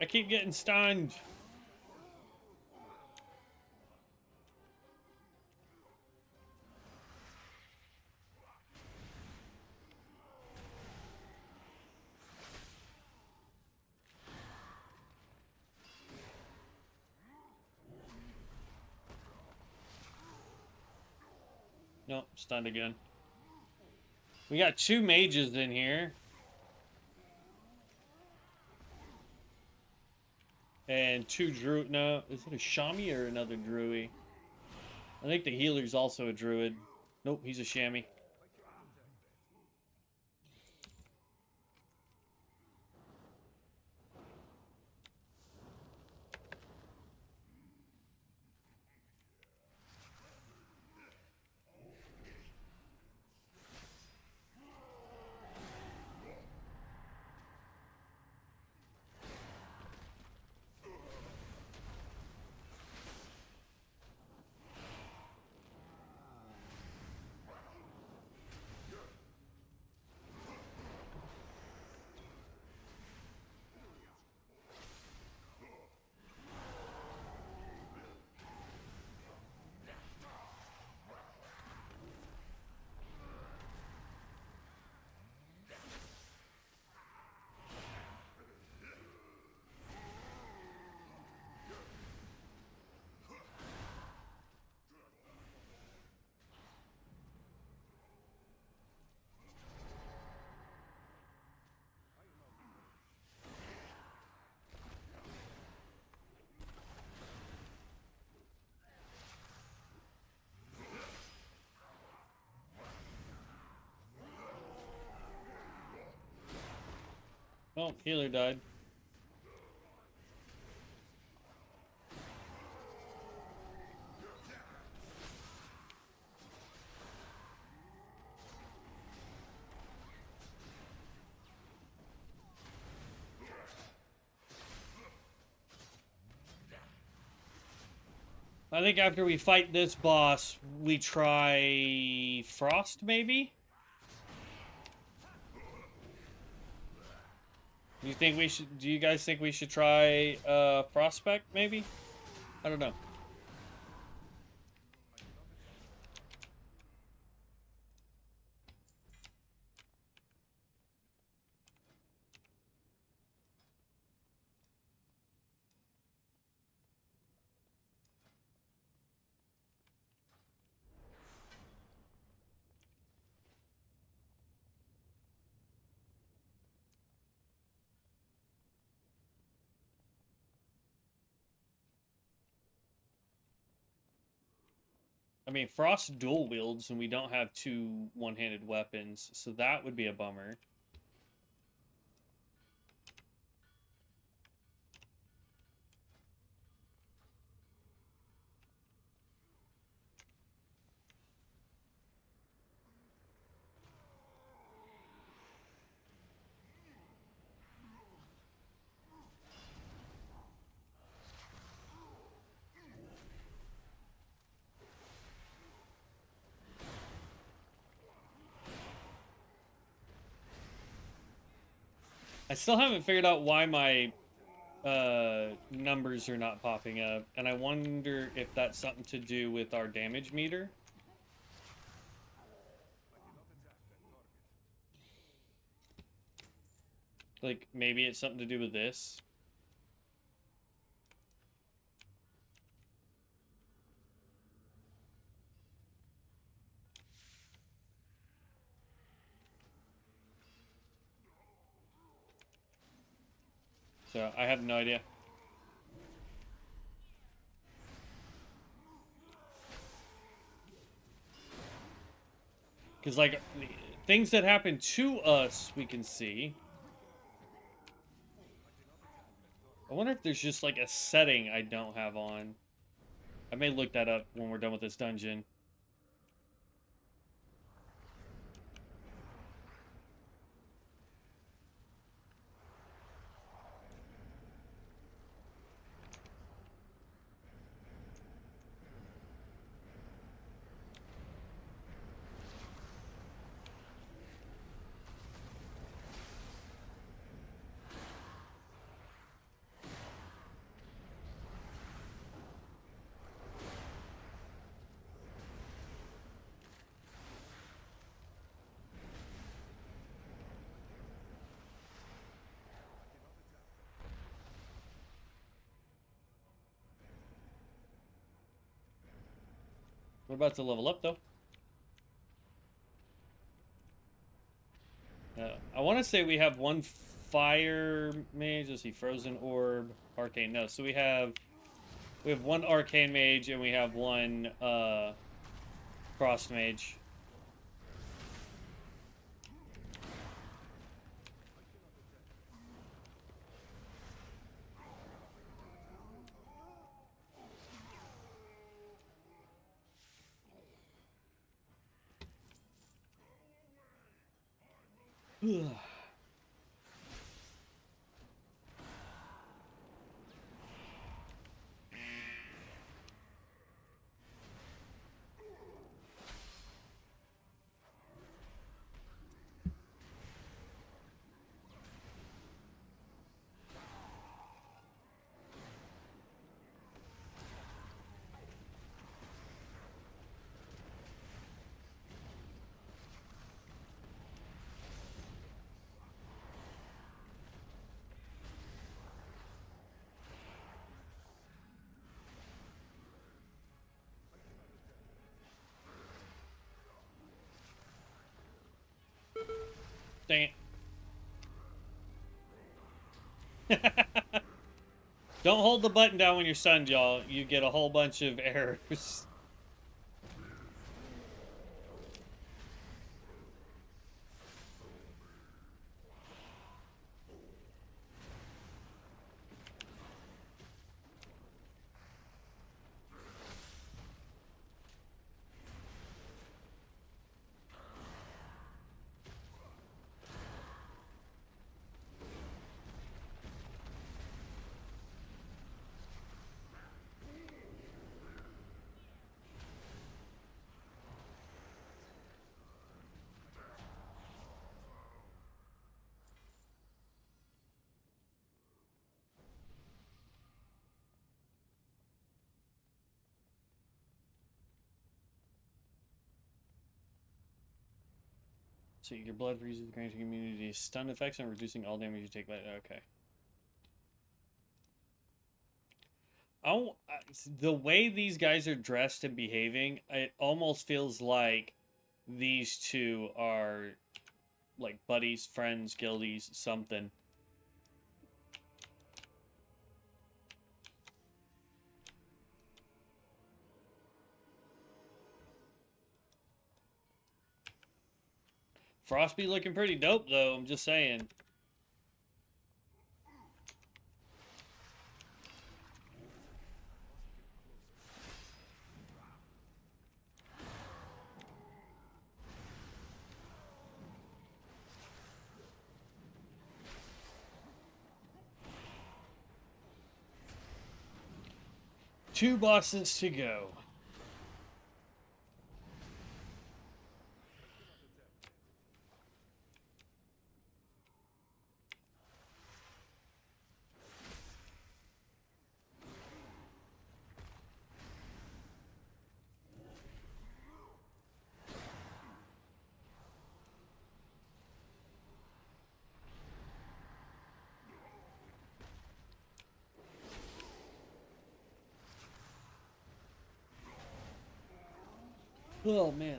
I keep getting stunned. Nope, stunned again. We got 2 mages in here. And 2 druid. No, is it a Shami or another druid? I think the healer's also a druid. Nope, he's a Shami. Oh, healer died. I think after we fight this boss, we try Frost, maybe? Do you guys think we should try Prospect, maybe? I don't know. I mean, Frost dual wields and we don't have two one-handed weapons, so that would be a bummer. I still haven't figured out why my numbers are not popping up, and I wonder if that's something to do with our damage meter. Like, maybe it's something to do with this. So, I have no idea. Because, like, things that happen to us, we can see. I wonder if there's just, like, a setting I don't have on. I may look that up when we're done with this dungeon. We're about to level up, though. I want to say we have one fire mage. Let's see, frozen orb, arcane. No, so we have one arcane mage and we have one frost mage. Ugh. Dang it. Don't hold the button down when you're stunned, y'all. You get a whole bunch of errors. So your blood freezes, granting immunity stun effects and reducing all damage you take by. Okay. Oh, the way these guys are dressed and behaving, it almost feels like these two are like buddies, friends, guildies, something. Frostby looking pretty dope though, I'm just saying. Two bosses to go. Oh man.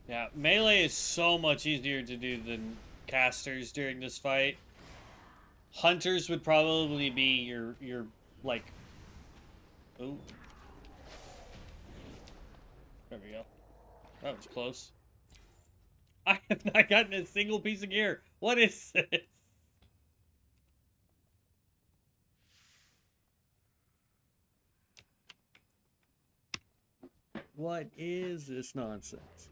Yeah, melee is so much easier to do than casters during this fight. Hunters would probably be your like. Ooh. There we go. That was close. I have not gotten a single piece of gear. What is this? What is this nonsense?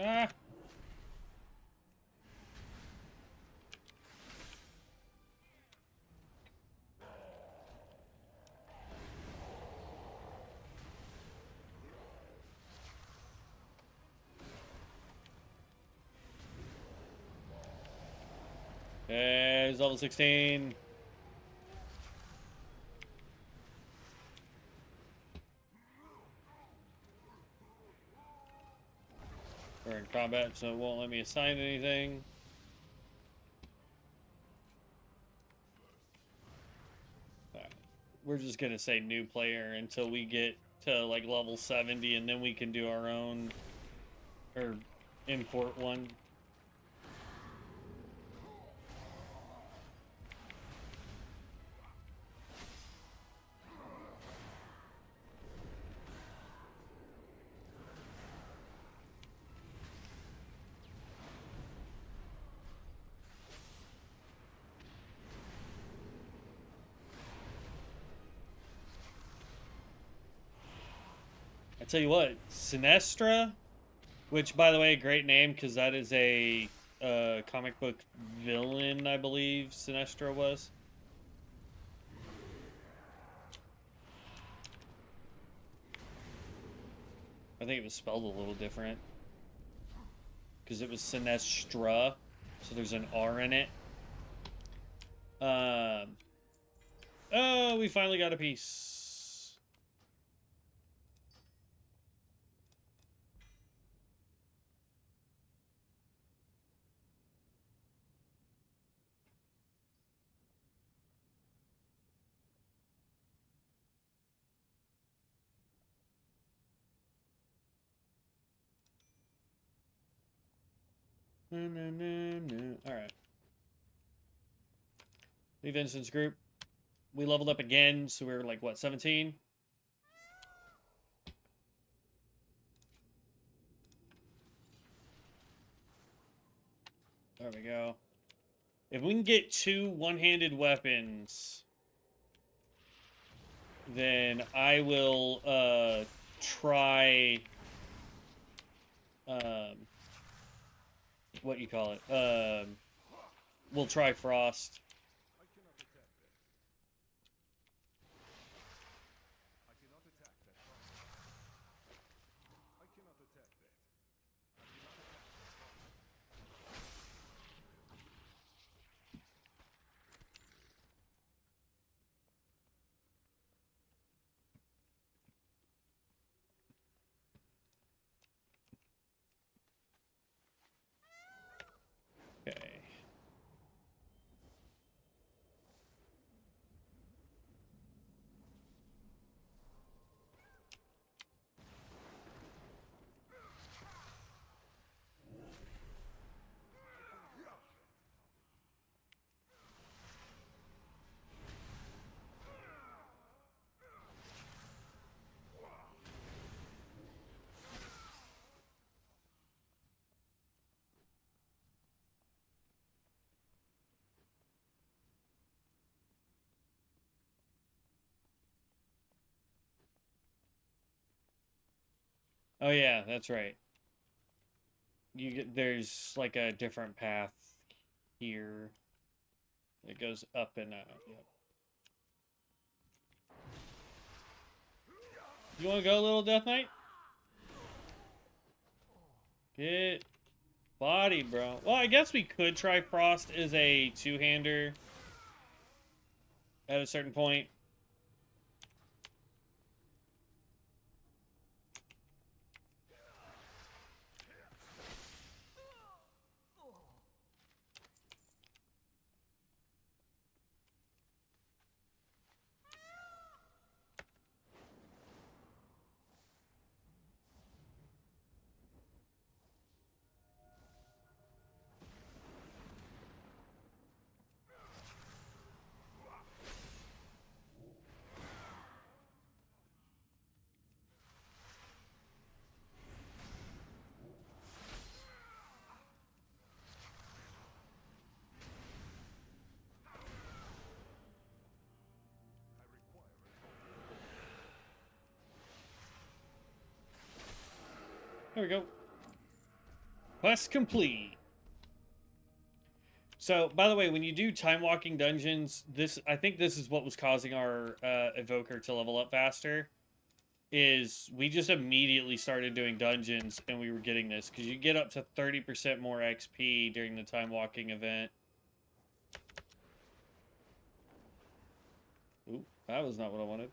Ah. There's level 16. We're in combat, so it won't let me assign anything. We're just gonna say new player until we get to like level 70, and then we can do our own or import one. I tell you what, Sinestra, which by the way, great name because that is a comic book villain, I believe Sinestra was. I think it was spelled a little different. Because it was Sinestra, so there's an R in it. Oh, we finally got a piece. No. All right. Leave instance group. We leveled up again, so we're like, what, 17? There we go. If we can get 2 one-handed weapons, then I will, try, what you call it? We'll try Frost. I cannot attack that. I cannot attack that target. I cannot attack that. I cannot attack that target. Okay. Oh yeah, that's right. There's like a different path here. It goes up and out. Yep. You want to go, little Death Knight? Get body, bro. Well, I guess we could try Frost as a two-hander at a certain point. There we go. Quest complete. So, by the way, when you do time walking dungeons, I think this is what was causing our evoker to level up faster. Is we just immediately started doing dungeons and we were getting this because you get up to 30% more XP during the time walking event. Ooh, that was not what I wanted.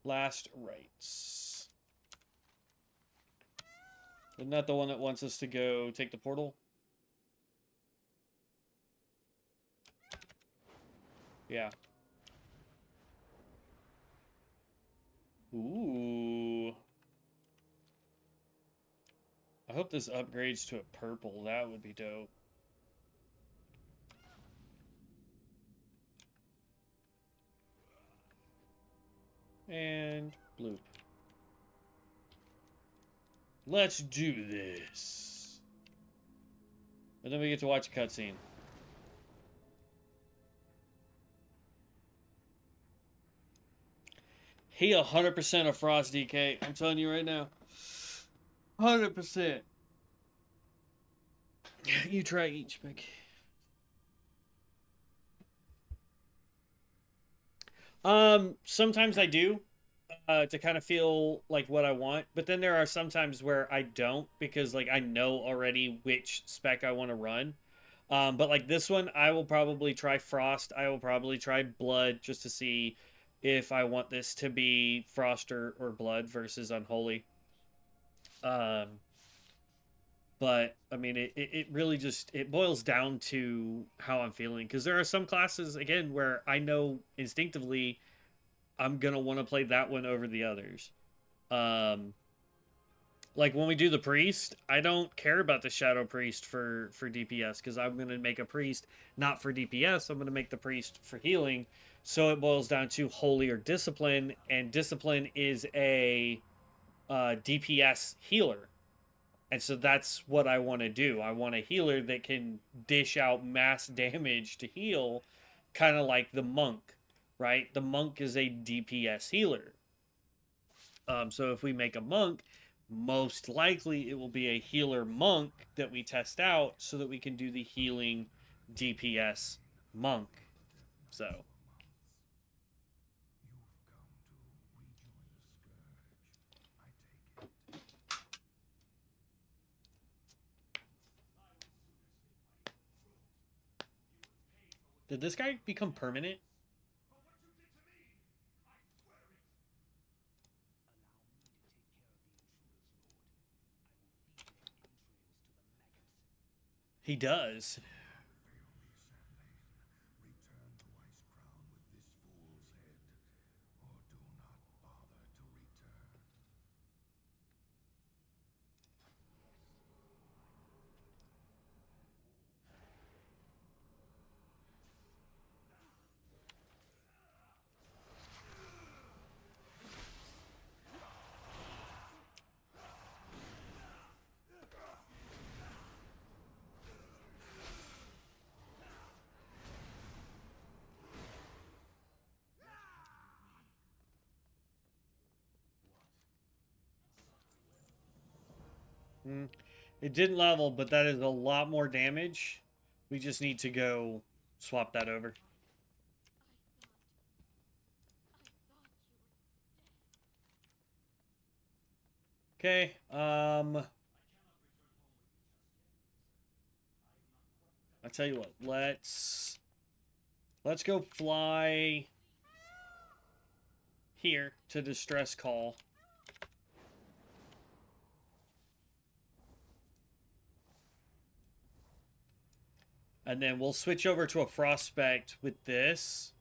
Last rites. Isn't that the one that wants us to go take the portal? Yeah. Ooh. I hope this upgrades to a purple. That would be dope. And bloop. Let's do this. And then we get to watch a cutscene. He 100% a Frost DK. I'm telling you right now. 100%. You try each, Mick. Sometimes I do, to kind of feel like what I want, but then there are some times where I don't because like I know already which spec I want to run. But like this one, I will probably try Frost. I will probably try Blood just to see if I want this to be Frost or Blood versus Unholy. Um, but I mean, it really just it boils down to how I'm feeling because there are some classes again where I know instinctively I'm gonna want to play that one over the others. Um, like when we do the priest, I don't care about the shadow priest for DPS because I'm gonna make a priest not for DPS. I'm gonna make the priest for healing. So it boils down to holy or discipline, and discipline is a DPS healer. And so that's what I want to do. I want a healer that can dish out mass damage to heal, kind of like the monk, right? The monk is a DPS healer. So if we make a monk, most likely it will be a healer monk that we test out so that we can do the healing DPS monk. So did this guy become permanent? He does. Return to Ice Crown with this fool's head, or do not bother to return. Mm. It didn't level, but that is a lot more damage. We just need to go swap that over. Okay. I tell you what. Let's go fly here to distress call. And then we'll switch over to a Frostspect with this.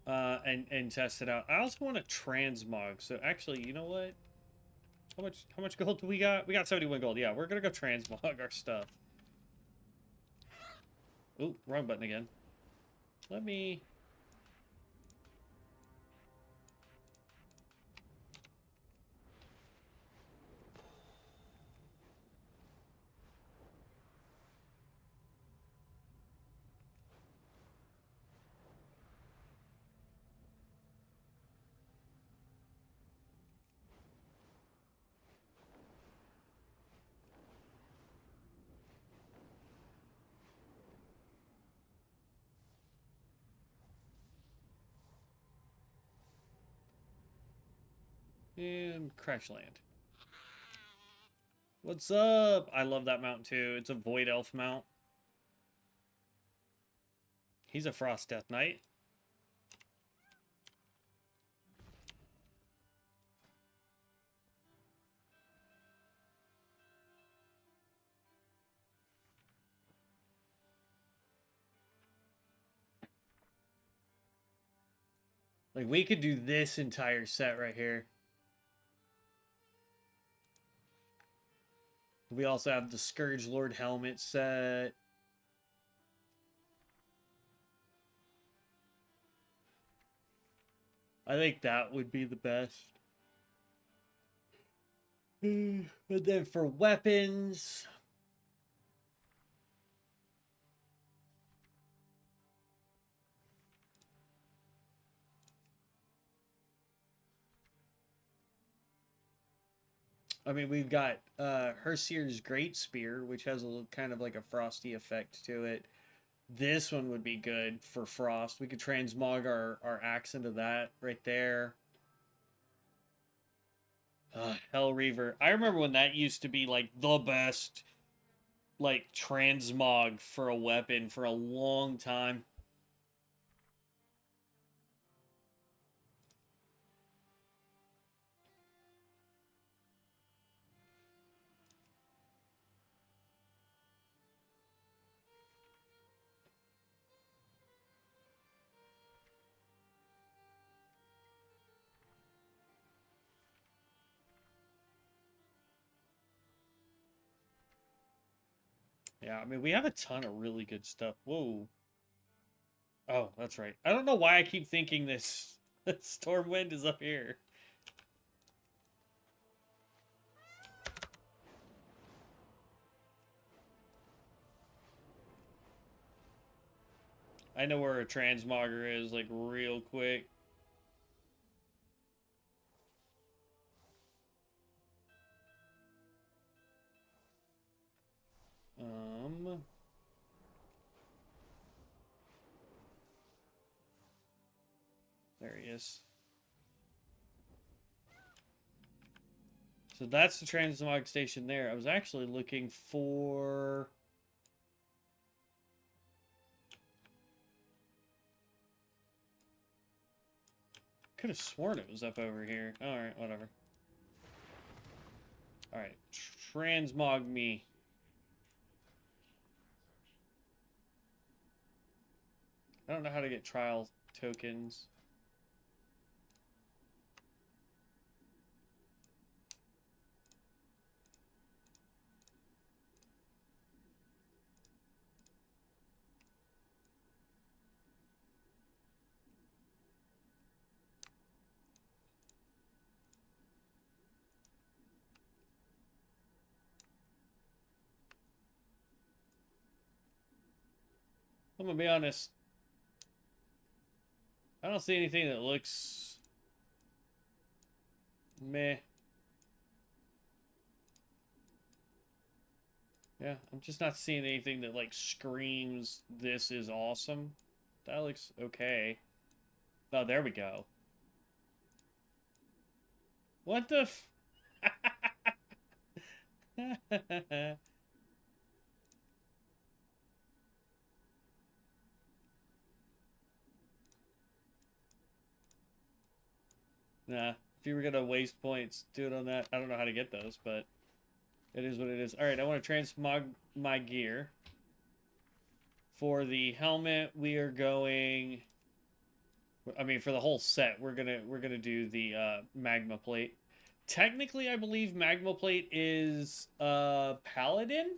And test it out. I also want a transmog. So actually, you know what? How much gold do we got? We got 71 gold. Yeah, we're gonna go transmog our stuff. Ooh, wrong button again. Let me. And crash land. What's up? I love that mount too. It's a Void Elf mount. He's a Frost Death Knight. Like, we could do this entire set right here. We also have the Scourge Lord helmet set. I think that would be the best. But then for weapons, I mean, we've got Hersir's Great Spear, which has a little, kind of like a frosty effect to it. This one would be good for frost. We could transmog our axe into that right there. Hell Reaver. I remember when that used to be like the best like transmog for a weapon for a long time. Yeah, I mean, we have a ton of really good stuff. Whoa. Oh, that's right. I don't know why I keep thinking this Stormwind is up here. I know where a transmogger is, like, real quick. There he is. So that's the transmog station there. I was actually looking for... Could have sworn it was up over here. Alright, whatever. Alright, transmog me. I don't know how to get trial tokens. I'm gonna be honest. I don't see anything that looks... meh. Yeah, I'm just not seeing anything that, like, screams, this is awesome. That looks okay. Oh, there we go. What the f... Nah, if you were gonna waste points, do it on that. I don't know how to get those, but it is what it is. Alright, I want to transmog my gear. For the helmet, we are going... I mean, for the whole set, we're gonna do the magma plate. Technically, I believe magma plate is paladin.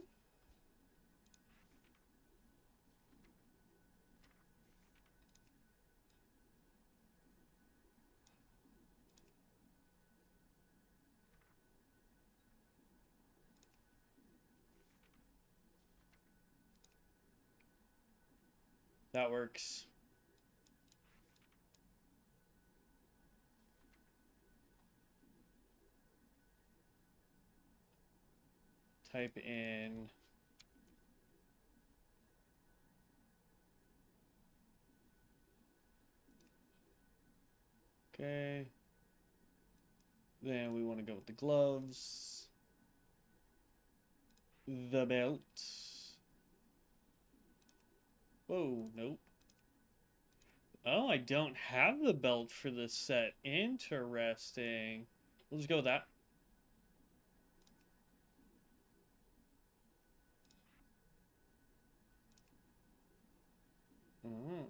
That works. Type in... Okay. Then we want to go with the gloves. The belt. Whoa, nope. Oh, I don't have the belt for this set. Interesting. We'll just go with that. Mm.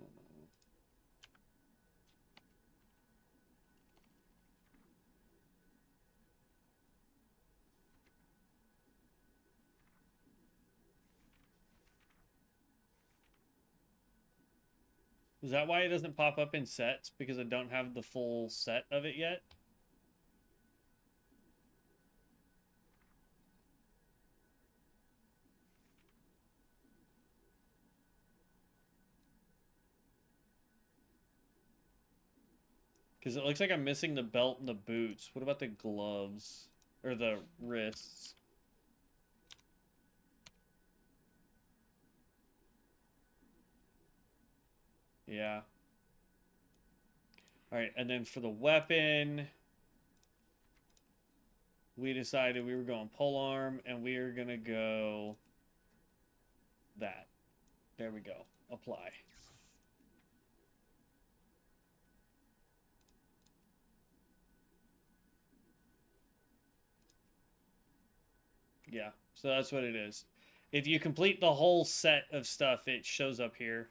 Is that why it doesn't pop up in sets? Because I don't have the full set of it yet? Because it looks like I'm missing the belt and the boots. What about the gloves? Or the wrists. Yeah. Alright, and then for the weapon, we decided we were going polearm, and we are going to go that. There we go. Apply. Yeah, so that's what it is. If you complete the whole set of stuff, it shows up here.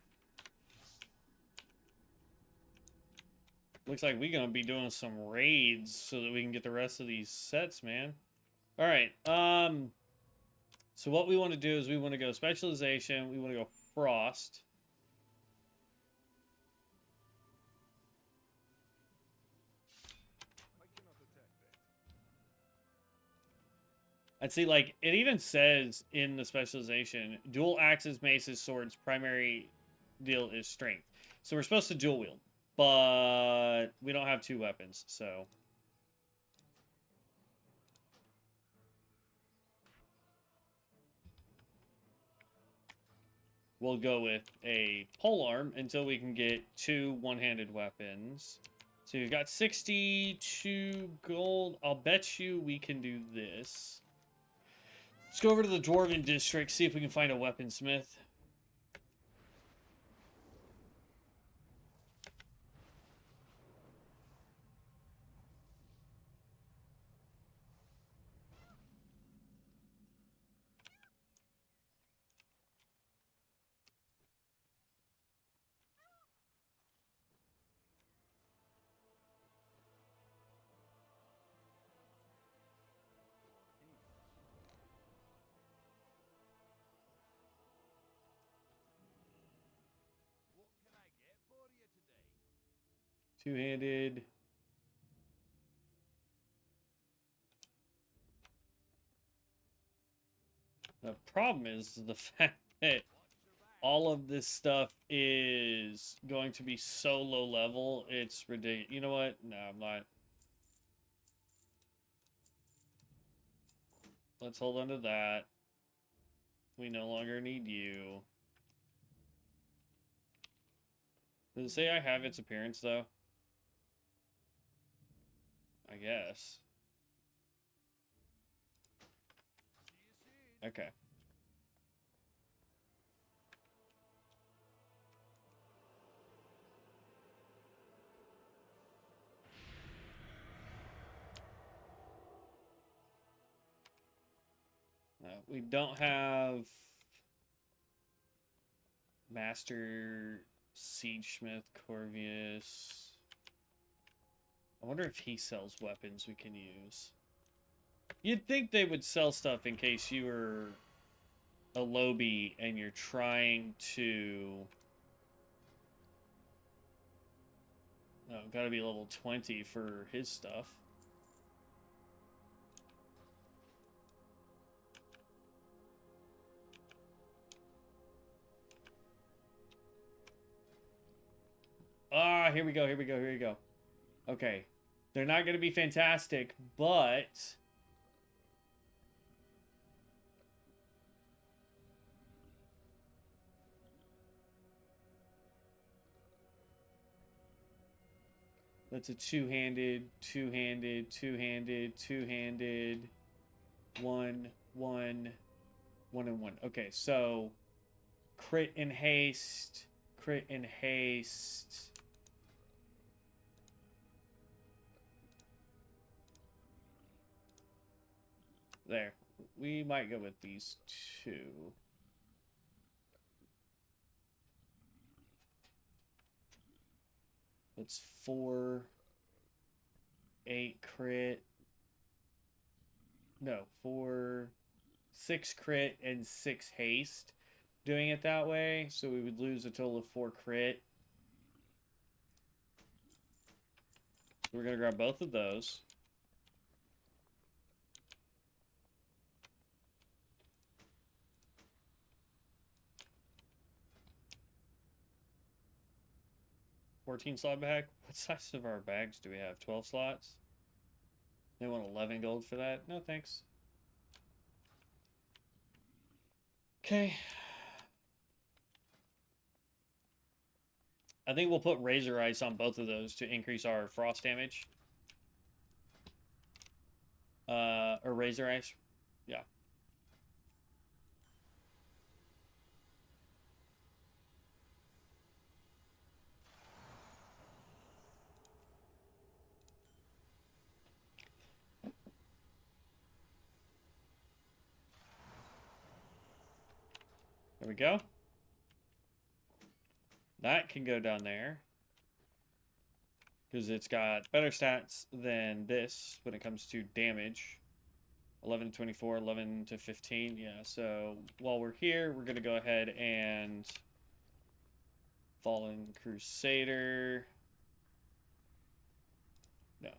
Looks like we're going to be doing some raids so that we can get the rest of these sets, man. All right. So what we want to do is we want to go specialization. We want to go frost. I cannot attack that. And see, like, it even says in the specialization, dual axes, maces, swords, primary deal is strength. So we're supposed to dual wield, but we don't have two weapons, so... we'll go with a polearm until we can get two one-handed weapons. So you've got 62 gold. I'll bet you we can do this. Let's go over to the Dwarven District, see if we can find a weaponsmith. What can I get for you today? Two-handed. The problem is the fact that all of this stuff is going to be so low level, it's ridiculous. You know what? No, I'm not. Let's hold on to that. We no longer need you. Does it say I have its appearance, though? I guess. Okay. We don't have Master Siegesmith Corvius. I wonder if he sells weapons we can use. You'd think they would sell stuff in case you were a lowbie and you're trying to... oh, gotta be level 20 for his stuff. Ah, here we go, here we go, here we go. Okay. They're not gonna be fantastic, but... that's a two-handed, two-handed, two-handed, two-handed, one, one, one, and one. Okay, so crit and haste, crit and haste. There. We might go with these two. That's 4, 8 crit. No, 4, 6 crit and 6 haste. Doing it that way, so we would lose a total of 4 crit. So we're gonna grab both of those. $14 slot bag. What size of our bags do we have? 12 slots? They want 11 gold for that? No, thanks. Okay. I think we'll put Razor Ice on both of those to increase our frost damage. Or Razor Ice. Yeah. There we go. That can go down there. Because it's got better stats than this when it comes to damage. 11 to 24, 11 to 15. Yeah, so while we're here, we're going to go ahead and Fallen Crusader. No.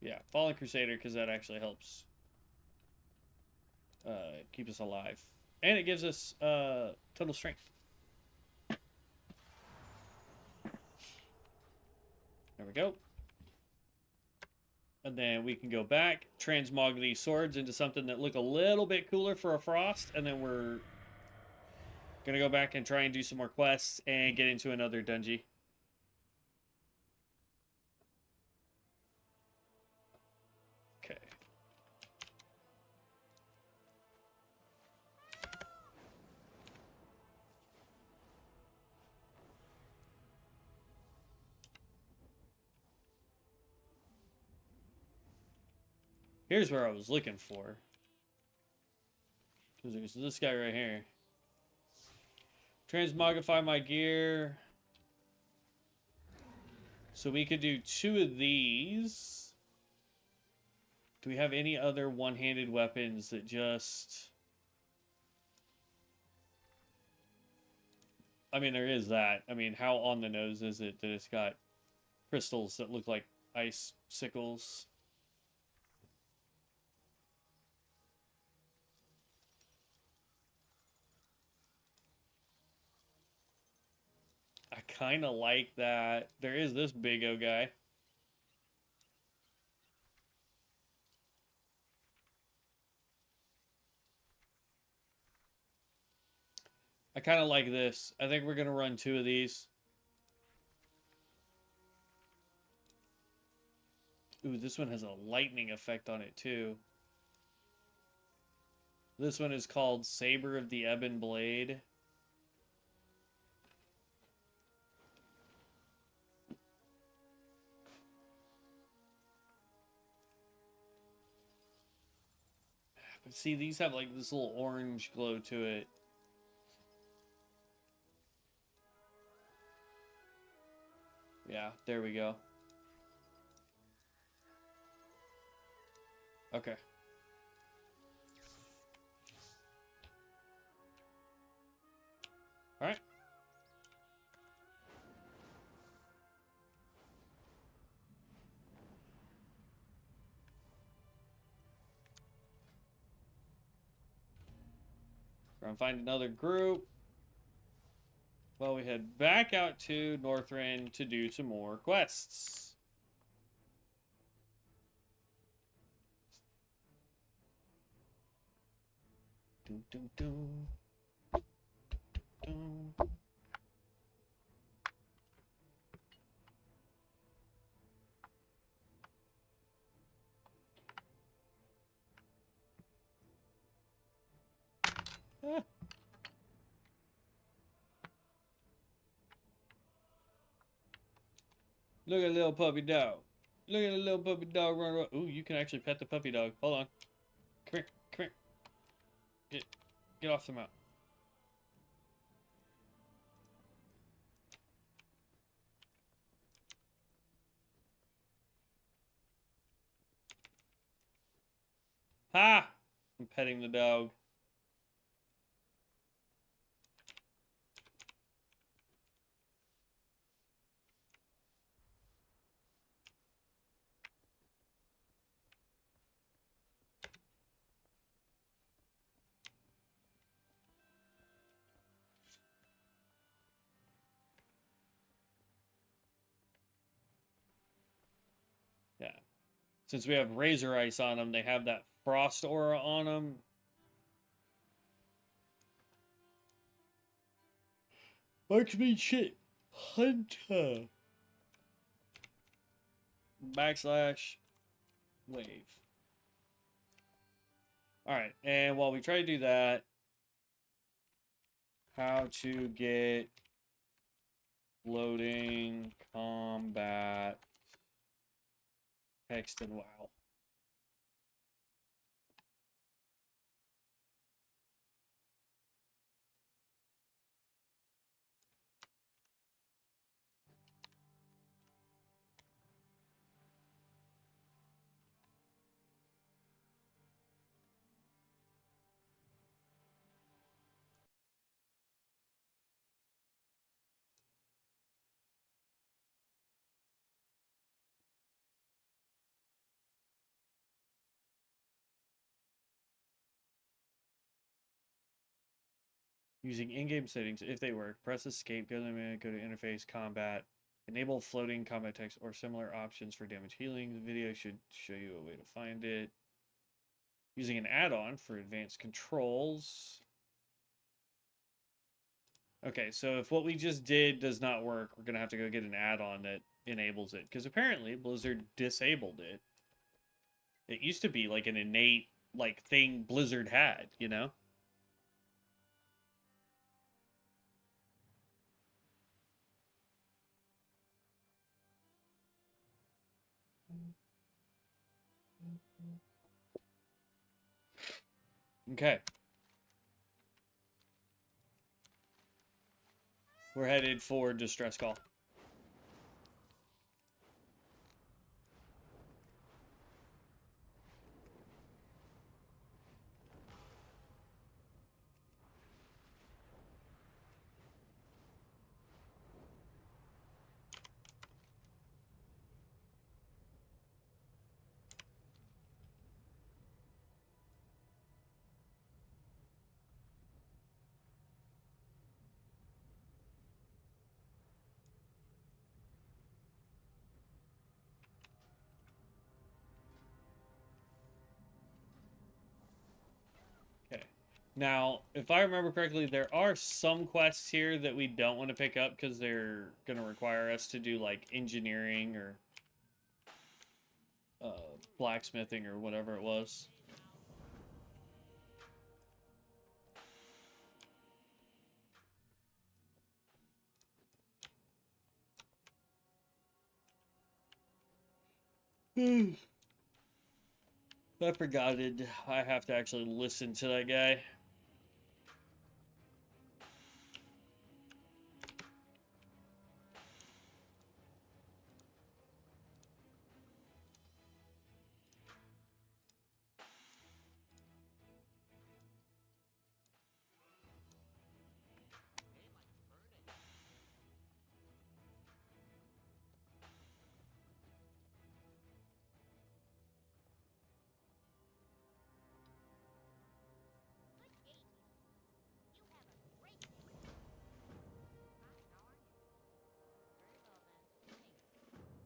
Yeah, Fallen Crusader, because that actually helps keep us alive. And it gives us total strength. There we go. And then we can go back, transmog these swords into something that look a little bit cooler for a frost, and then we're gonna go back and try and do some more quests and get into another dungeon. Okay. Here's where I was looking for. Because there's this guy right here. Transmogrify my gear. So we could do 2 of these. Do we have any other one-handed weapons that just... I mean, there is that. I mean, how on the nose is it that it's got crystals that look like ice sickles? I kind of like that. There is this big O guy. I kind of like this. I think we're going to run 2 of these. Ooh, this one has a lightning effect on it, too. This one is called Saber of the Ebon Blade. But see, these have like this little orange glow to it. Yeah, there we go. Okay. All right. We're gonna find another group. Well, we head back out to Northrend to do some more quests. Dun, dun, dun. Dun. Ah. Look at the little puppy dog. Look at the little puppy dog run around. Ooh, you can actually pet the puppy dog. Hold on. Come here. Come here. Get off the mount. Ha! I'm petting the dog. Yeah. Since we have Razor Ice on them, they have that Frost aura on them. Marksman shit. Hunter. Backslash. Wave. Alright, and while we try to do that, how to get loading combat text in WoW. Using in-game settings, if they work, press escape, go to interface, combat, enable floating combat text or similar options for damage healing. The video should show you a way to find it. Using an add-on for advanced controls. Okay, so if what we just did does not work, we're going to have to go get an add-on that enables it. Because apparently Blizzard disabled it. It used to be like an innate like thing Blizzard had, you know? Okay. We're headed for distress call. Okay. Now, if I remember correctly, there are some quests here that we don't want to pick up because they're going to require us to do like engineering or blacksmithing or whatever it was. I forgot it. I have to actually listen to that guy.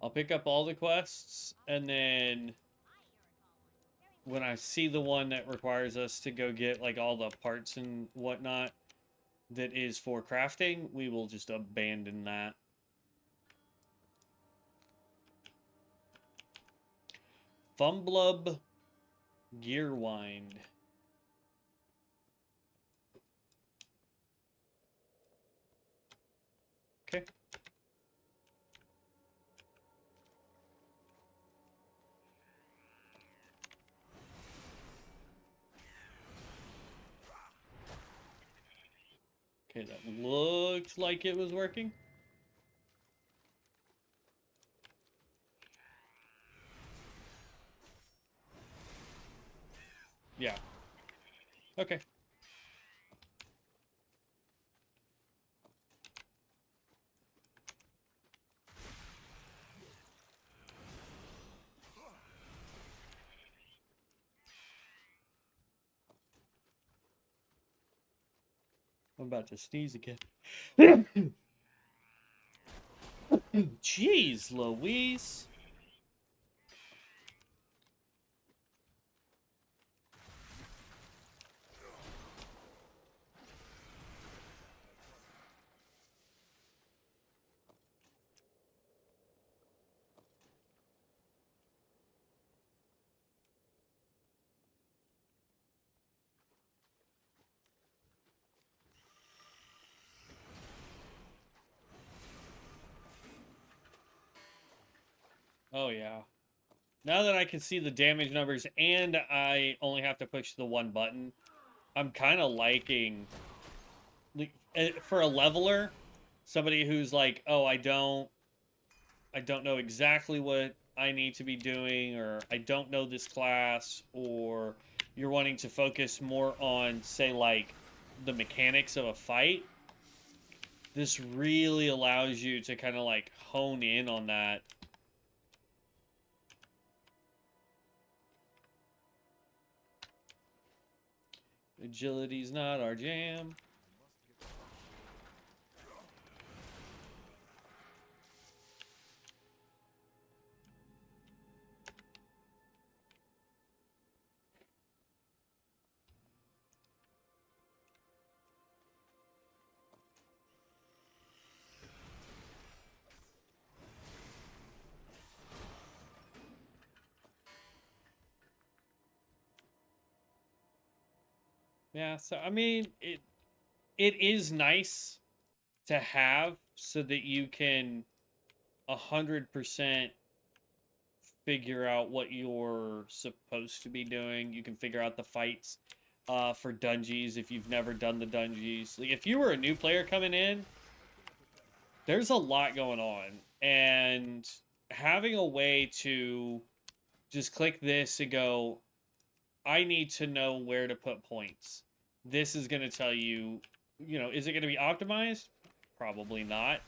I'll pick up all the quests, and then when I see the one that requires us to go get like all the parts and whatnot that is for crafting, we will just abandon that. Fumblub Gearwind. Okay. Okay, that looked like it was working. Yeah. Okay. I'm about to sneeze again. Jeez Louise. Oh yeah. Now that I can see the damage numbers and I only have to push the one button, I'm kind of liking, like, for a leveler, somebody who's like, oh, I don't know exactly what I need to be doing, or I don't know this class, or you're wanting to focus more on, say, like the mechanics of a fight. This really allows you to kind of like hone in on that. Agility's not our jam. Yeah, so I mean, it is nice to have so that you can 100% figure out what you're supposed to be doing. You can figure out the fights for dungeons if you've never done the dungeons. Like if you were a new player coming in, there's a lot going on, and having a way to just click this and go, I need to know where to put points. This is going to tell you, is it going to be optimized? Probably not.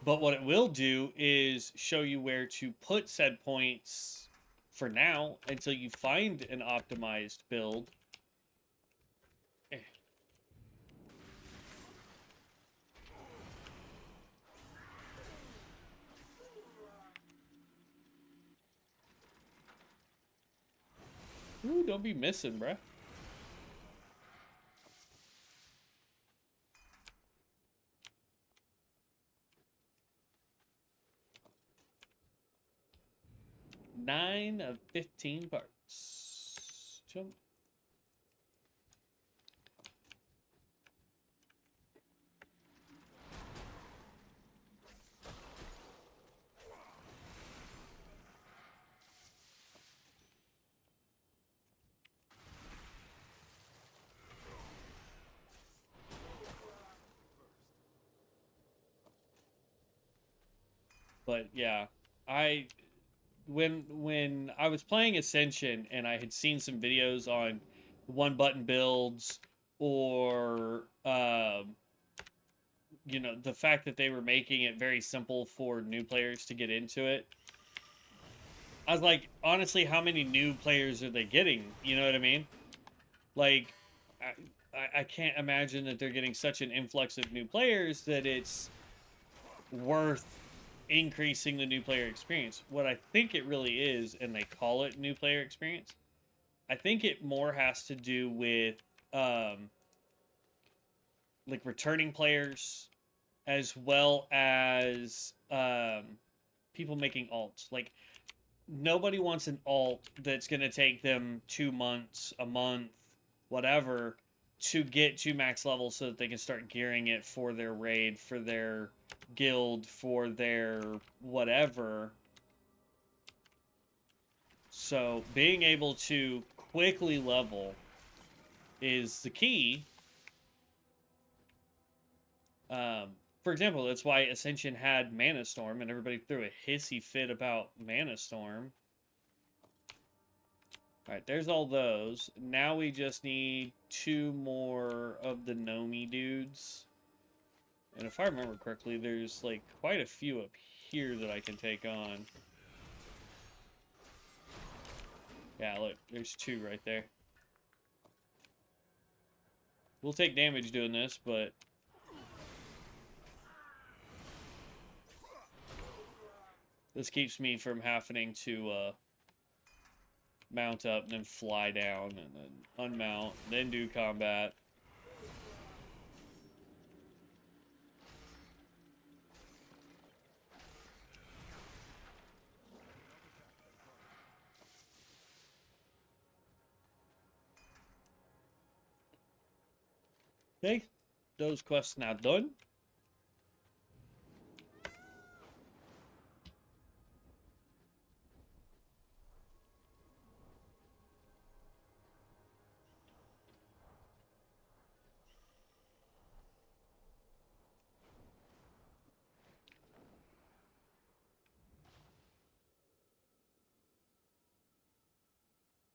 But what it will do is show you where to put said points for now until you find an optimized build. Ooh, don't be missing, bruh. Nine of 15 parts. Jump. But yeah, I when I was playing Ascension and I had seen some videos on one button builds, or the fact that they were making it very simple for new players to get into it, I was like, honestly, how many new players are they getting? You know what I mean? Like, I can't imagine that they're getting such an influx of new players that it's worth increasing the new player experience. What I think it really is, and they call it new player experience, I think it more has to do with like returning players, as well as people making alts. Like nobody wants an alt that's going to take them 2 months, a month, whatever, to get to max level so that they can start gearing it for their raid, for their guild, for their whatever. So being able to quickly level is the key. For example, that's why Ascension had Mana Storm, and everybody threw a hissy fit about Mana Storm. Alright, there's all those. Now we just need 2 more of the Nomi dudes. And if I remember correctly, there's like quite a few up here that I can take on. Yeah, look, there's 2 right there. We'll take damage doing this, but this keeps me from having to mount up and then fly down and then unmount, then do combat. Okay, those quests now done.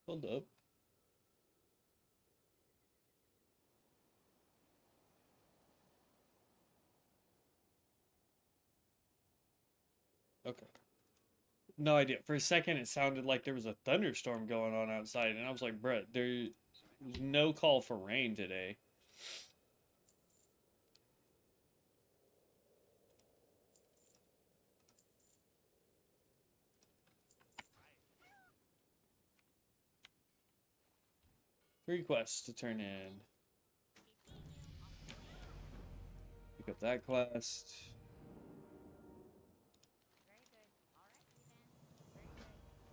Hold up. Okay. No idea. For a second, it sounded like there was a thunderstorm going on outside, and I was like, Brett, there's no call for rain today. Three quests to turn in. Pick up that quest. Very good. All right, Ethan. Very good.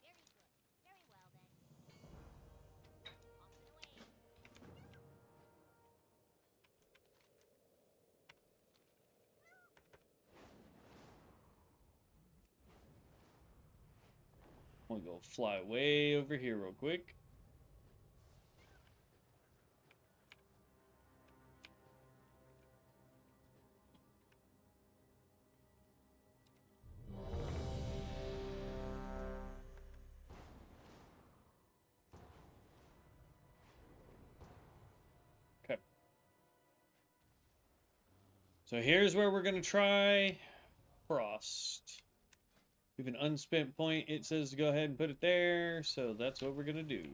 Interesting. Very good. Very well then. Off and away. I'm gonna go fly way over here real quick. Okay. So here's where we're gonna try Frost. We have an unspent point. It says to go ahead and put it there, so that's what we're gonna do.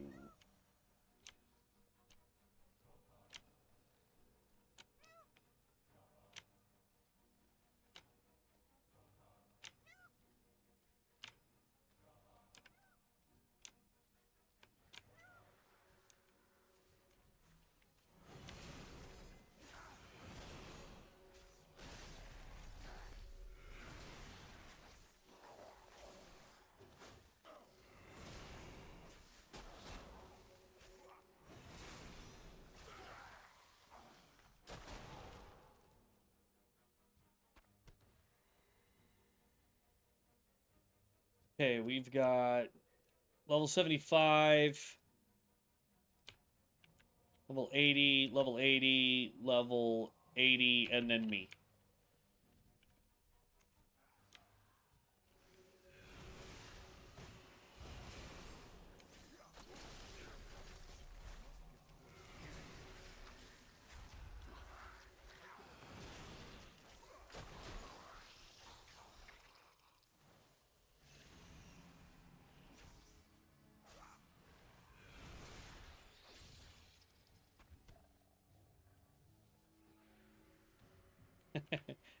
Okay, we've got level 75, level 80, level 80, level 80, and then me.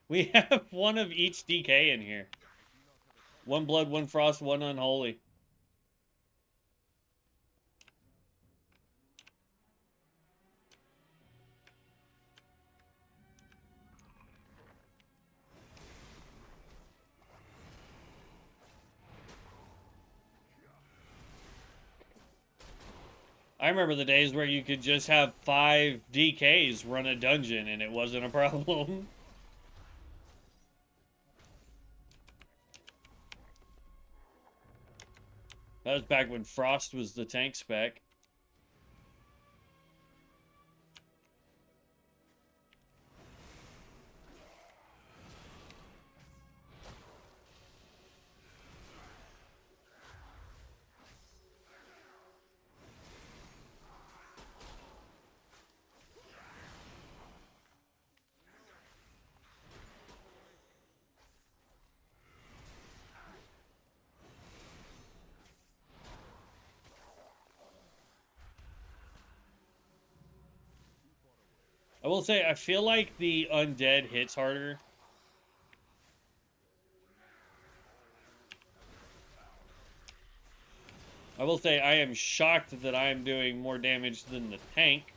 We have one of each DK in here. One blood, one frost, one unholy. I remember the days where you could just have 5 DKs run a dungeon and it wasn't a problem. That was back when Frost was the tank spec. I will say, I feel like the undead hits harder. I will say, I am shocked that I am doing more damage than the tank.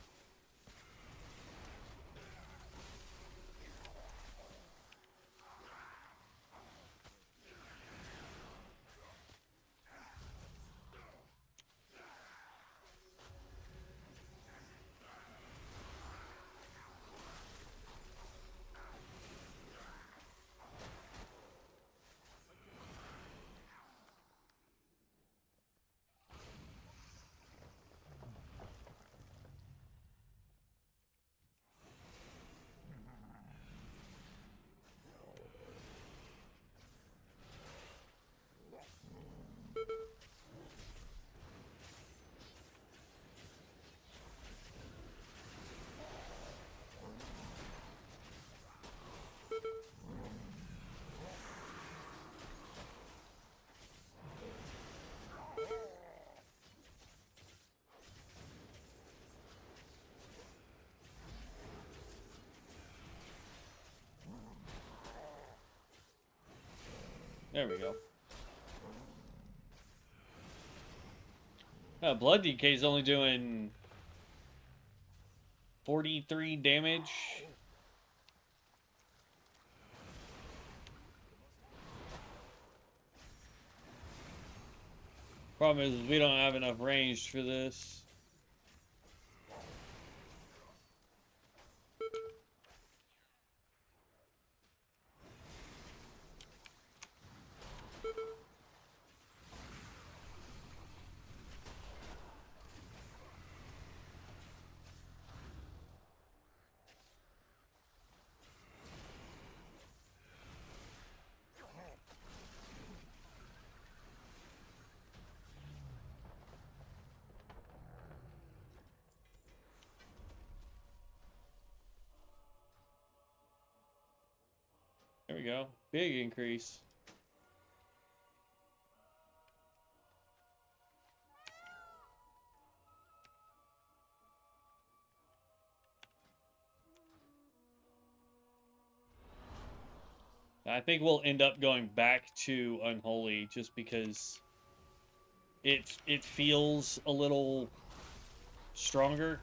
There we go. Blood DK is only doing 43 damage. Problem is we don't have enough range for this. There we go. Big increase. I think we'll end up going back to Unholy just because it feels a little stronger.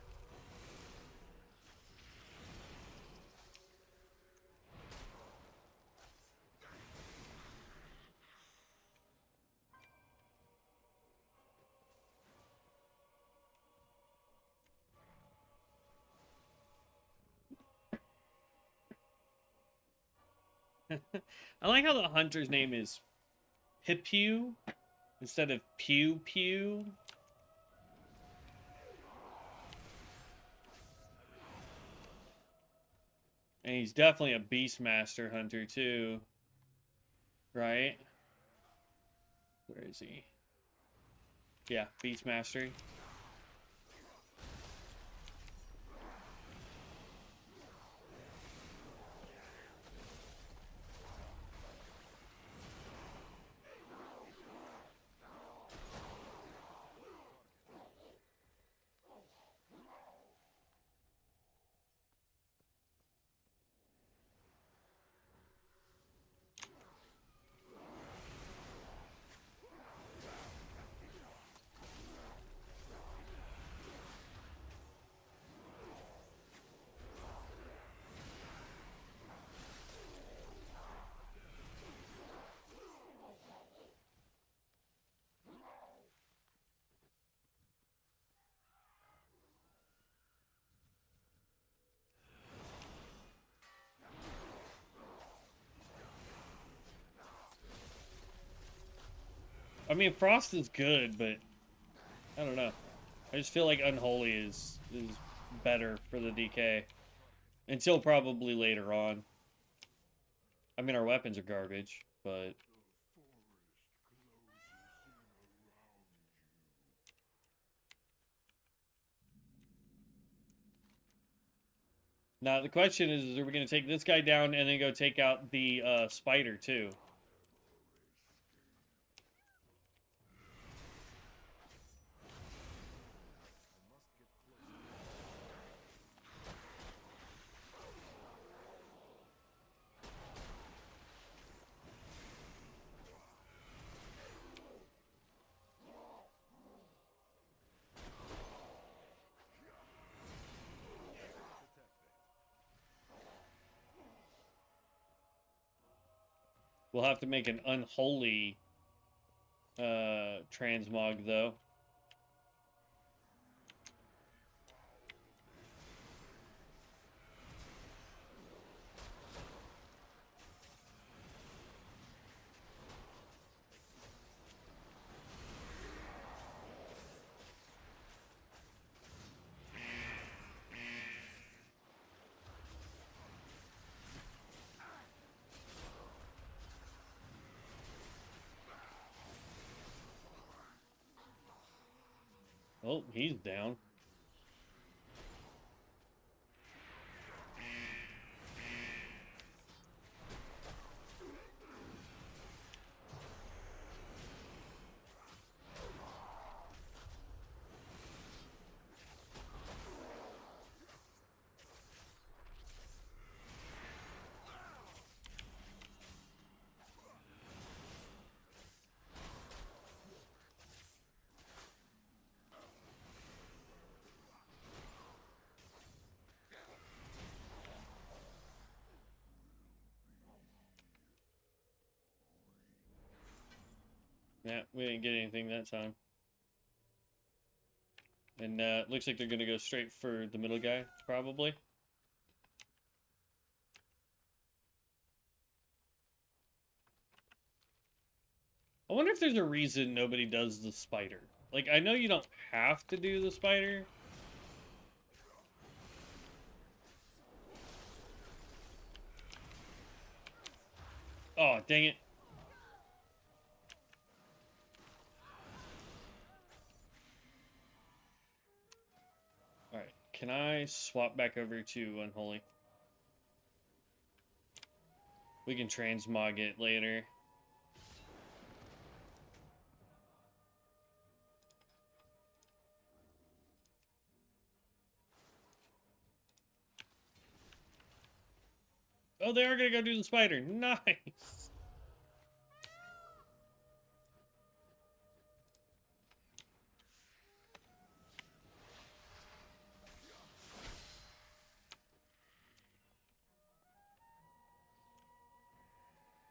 I like how the hunter's name is Pipew instead of Pew Pew. And he's definitely a Beastmaster hunter too. Right? Where is he? Yeah, Beastmaster. I mean, Frost is good, but I don't know. I just feel like Unholy is better for the DK. Until probably later on. I mean, our weapons are garbage, but... Now, the question is are we going to take this guy down and then go take out the spider, too? We'll have to make an unholy transmog, though. Oh, he's down. Yeah, we didn't get anything that time. And looks like they're gonna go straight for the middle guy, probably. I wonder if there's a reason nobody does the spider. Like, I know you don't have to do the spider. Oh, dang it. Alright, can I swap back over to Unholy? We can transmog it later. Oh, they are gonna go do the spider. Nice.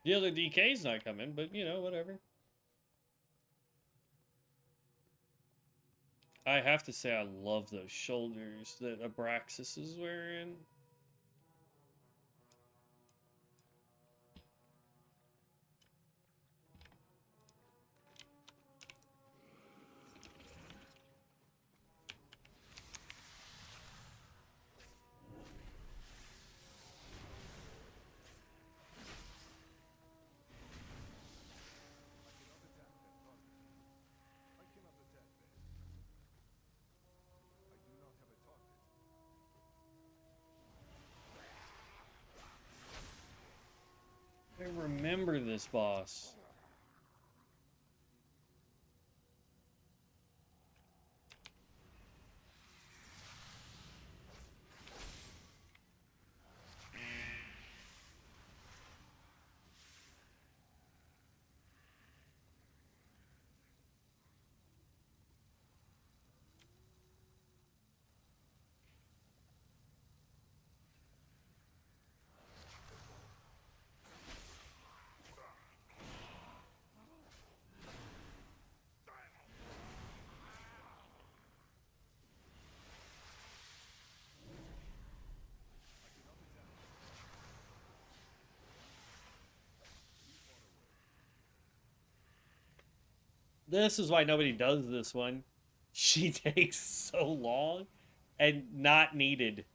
The other DK's not coming, but you know, whatever. I have to say, I love those shoulders that Abraxas is wearing. I cannot attack that. I do not have a target. I remember this boss. This is why nobody does this one. She takes so long and not needed.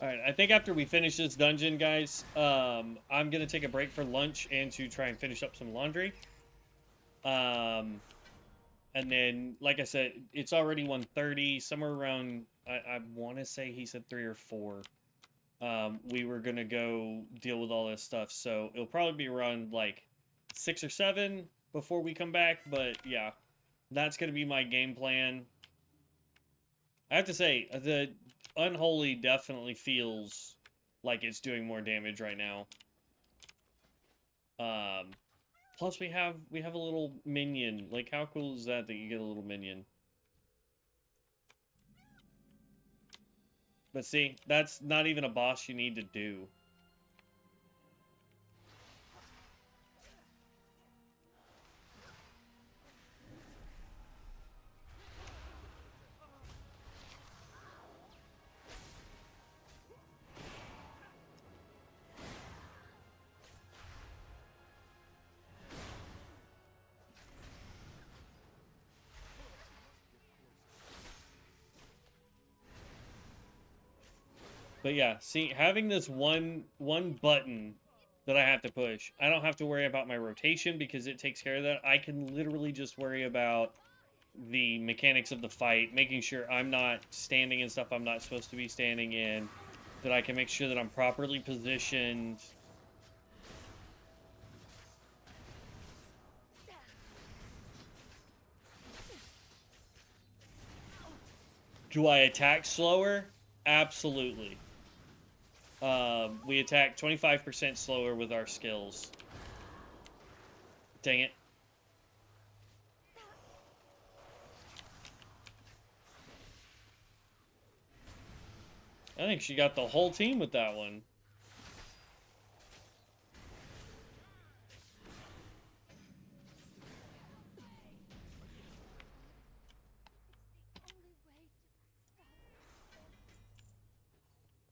Alright, I think after we finish this dungeon, guys, I'm going to take a break for lunch and to try and finish up some laundry. And then, like I said, it's already 1:30, somewhere around, I want to say he said 3 or 4. We were going to go deal with all this stuff, so it'll probably be around, like, 6 or 7 before we come back, but yeah, that's going to be my game plan. I have to say, the Unholy definitely feels like it's doing more damage right now. Plus we have a little minion. Like, how cool is that you get a little minion? But see, that's not even a boss you need to do. But yeah, see, having this one button that I have to push, I don't have to worry about my rotation because it takes care of that. I can literally just worry about the mechanics of the fight, making sure I'm not standing in stuff I'm not supposed to be standing in, that I can make sure that I'm properly positioned. Do I attack slower? Absolutely. We attack 25% slower with our skills. Dang it. I think she got the whole team with that one.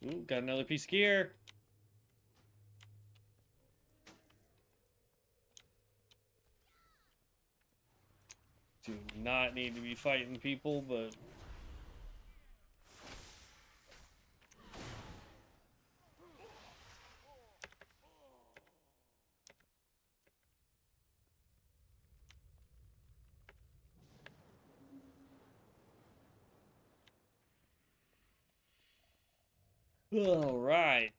Ooh, got another piece of gear. Do not need to be fighting people, but... All right.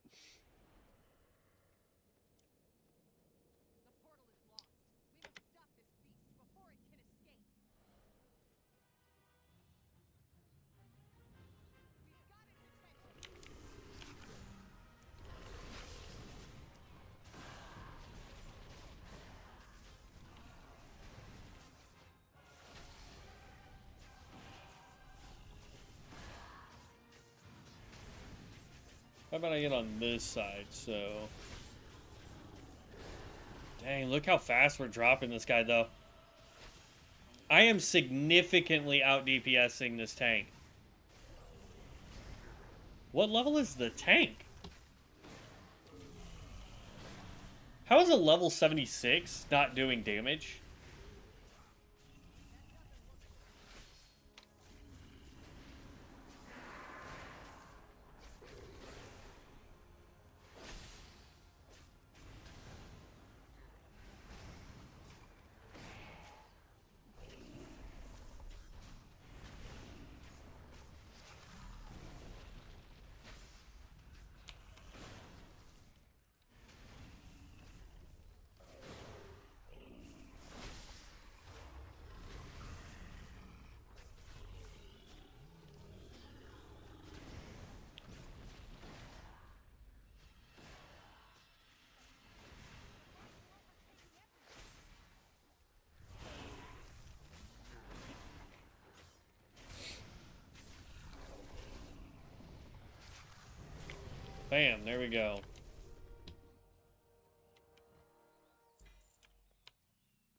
The portal is lost. We must stop this beast before it can escape. We've got its attention. How about I get on this side, so... Dang, look how fast we're dropping this guy, though. I am significantly out DPSing this tank. What level is the tank? How is a level 76 not doing damage? Bam, there we go.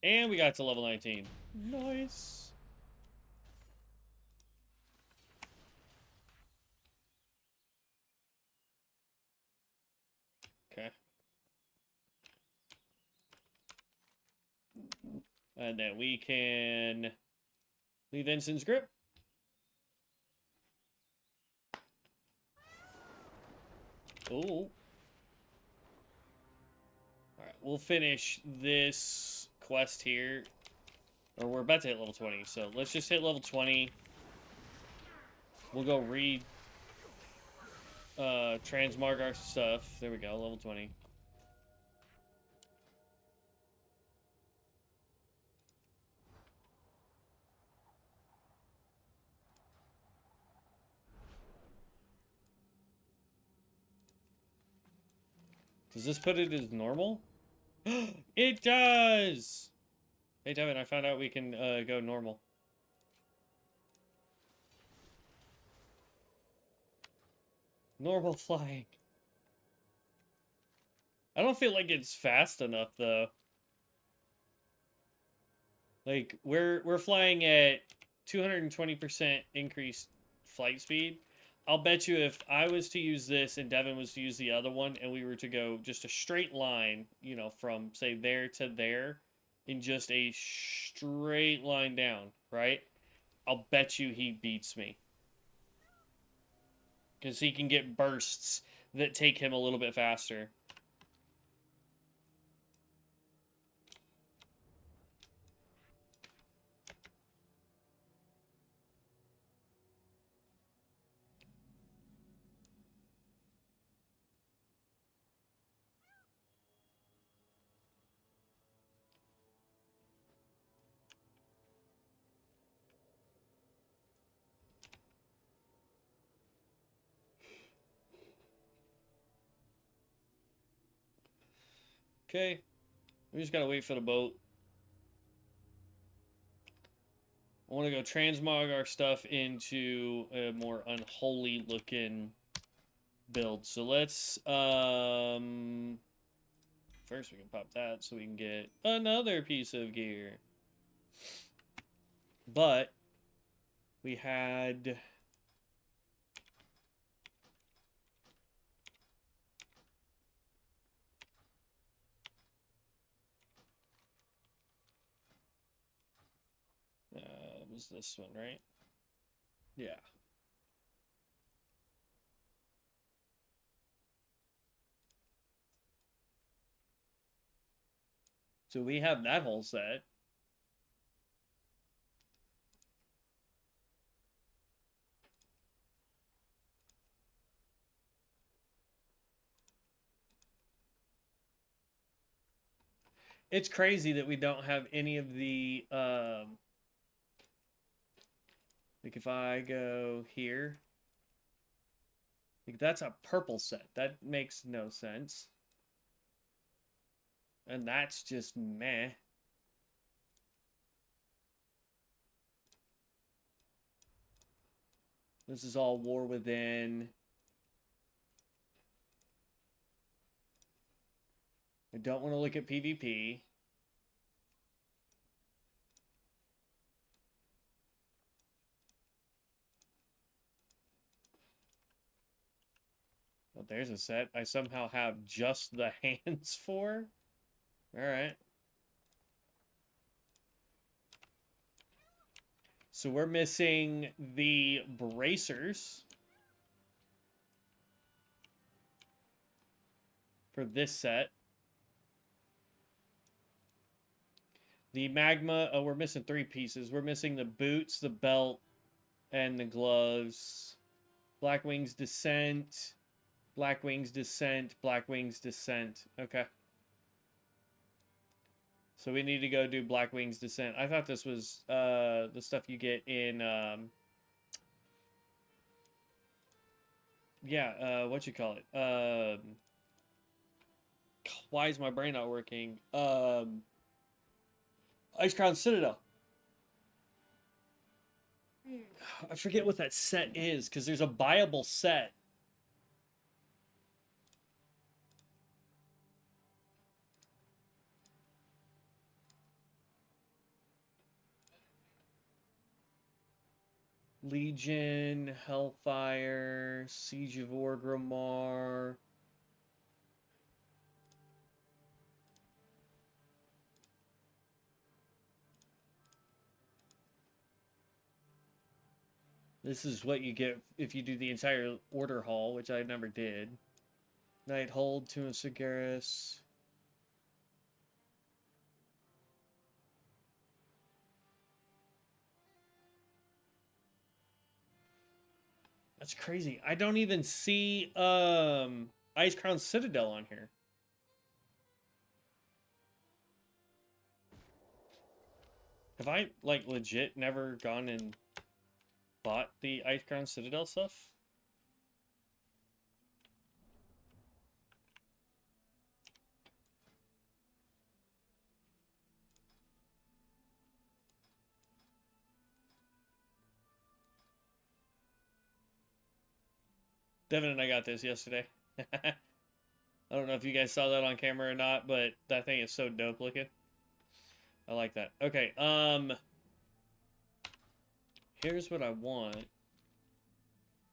And we got to level 19. Nice. Okay. And then we can leave Ensign's grip. Ooh. Alright, we'll finish this quest here. Or we're about to hit level 20, so let's just hit level 20. We'll go transmog our stuff. There we go, level 20. Does this put it as normal? It does! Hey, Devin, I found out we can go normal. Normal flying. I don't feel like it's fast enough, though. Like, we're flying at 220% increased flight speed. I'll bet you if I was to use this and Devin was to use the other one and we were to go just a straight line, you know, from, say, there to there in just a straight line down, right? I'll bet you he beats me. Because he can get bursts that take him a little bit faster. Okay. We just gotta wait for the boat. I want to go transmog our stuff into a more unholy looking build. So let's first we can pop that so we can get another piece of gear. But we had it was this one, right? Yeah. So we have that whole set. It's crazy that we don't have any of the like if I go here, like that's a purple set. That makes no sense. And that's just meh. This is all War Within. I don't want to look at PvP. Oh, there's a set I somehow have just the hands for. Alright. So we're missing the bracers for this set. The magma, oh, we're missing 3 pieces. We're missing the boots, the belt, and the gloves. Black Wings Descent, Black Wings Descent, Black Wings Descent. Okay. So we need to go do Black Wings Descent. I thought this was the stuff you get in yeah, what you call it? Why is my brain not working? Ice Crown Citadel. I forget what that set is because there's a buyable set. Legion, Hellfire, Siege of Orgrimmar. This is what you get if you do the entire order haul, which I never did. Night Hold, Tomb of Sigaris. That's crazy. I don't even see Ice Crown Citadel on here. Have I like legit never gone and bought the Ice Crown Citadel stuff? Devin and I got this yesterday. I don't know if you guys saw that on camera or not, but that thing is so dope looking. I like that. Okay, here's what I want.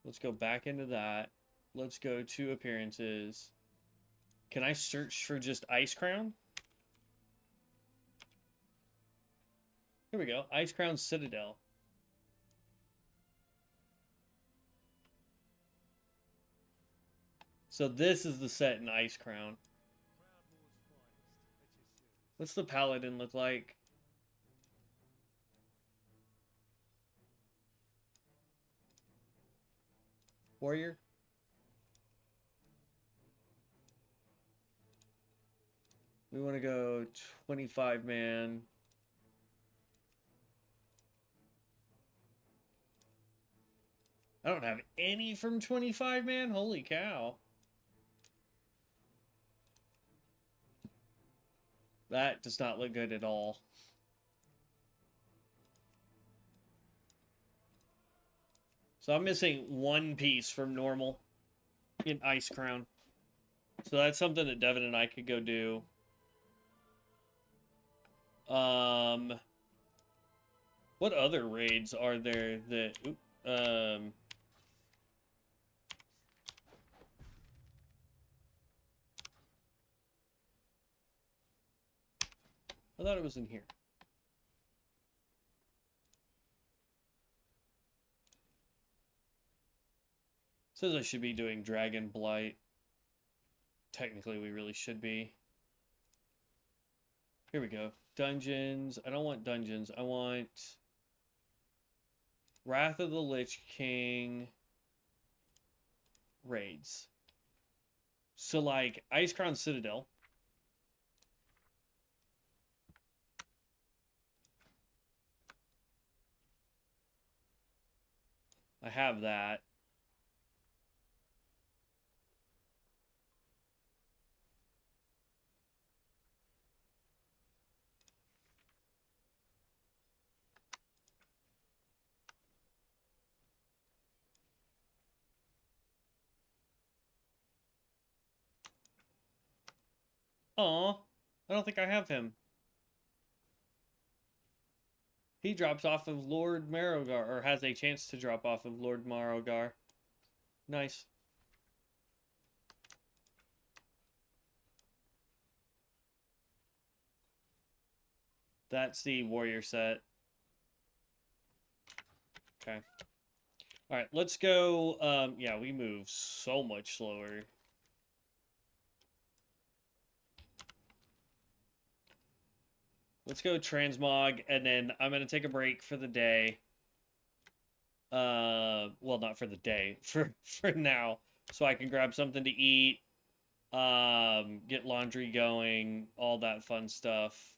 Let's go back into that. Let's go to appearances. Can I search for just Ice Crown? Here we go. Ice Crown Citadel. So this is the set in Ice Crown. Proudmore's finest. At your service. What's the paladin look like? Warrior? We want to go 25 man. I don't have any from 25 man. Holy cow. That does not look good at all. So I'm missing one piece from normal in Ice Crown. So that's something that Devin and I could go do. What other raids are there that I thought it was in here. Says I should be doing Dragon Blight. Technically, we really should be. Here we go. Dungeons. I don't want dungeons. I want Wrath of the Lich King raids. So, like, Ice Crown Citadel. I have that. Aw, I don't think I have him. He drops off of Lord Marrowgar, or has a chance to drop off of Lord Marrowgar. Nice. That's the warrior set. Okay. Alright, let's go. Yeah, we move so much slower. Let's go transmog, and then I'm going to take a break for the day. Well, not for the day, for now. So I can grab something to eat, get laundry going, all that fun stuff.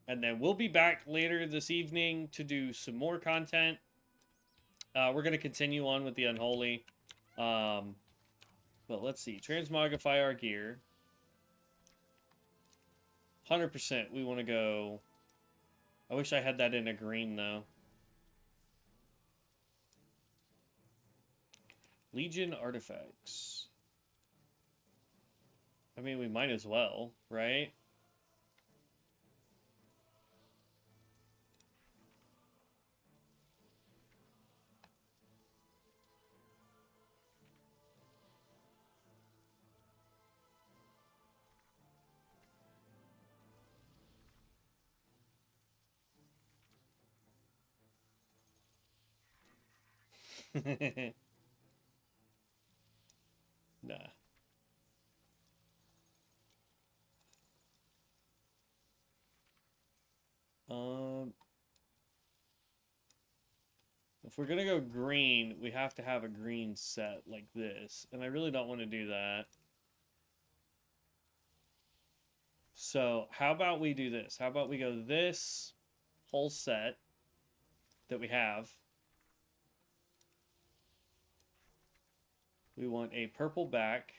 And then we'll be back later this evening to do some more content. We're going to continue on with the Unholy. But let's see. Transmogrify our gear. 100% we want to go... I wish I had that in a green, though. Legion artifacts. I mean, we might as well, right? Nah. If we're gonna go green, we have to have a green set like this. And I really don't want to do that. So, how about we do this? How about we go this whole set that we have. We want a purple back.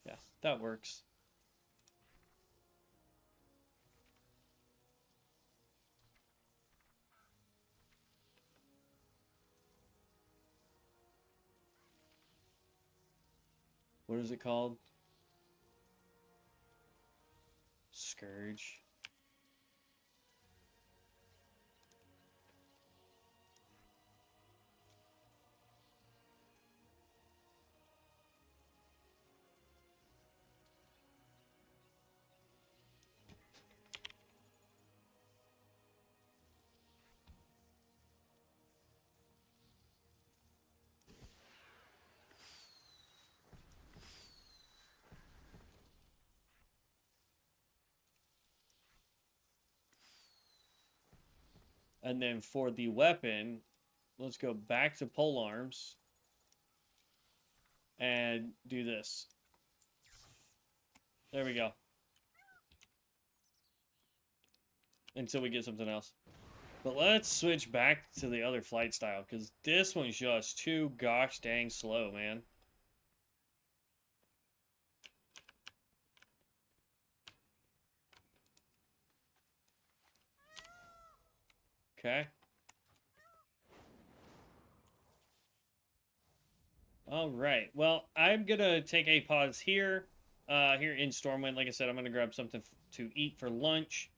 Yeah, that works. What is it called? Scourge. And then for the weapon, let's go back to pole arms and do this. There we go. Until we get something else. But let's switch back to the other flight style, because this one's just too gosh dang slow, man. Okay. All right. Well, I'm gonna take a pause here. Here in Stormwind, like I said, I'm gonna grab something to eat for lunch.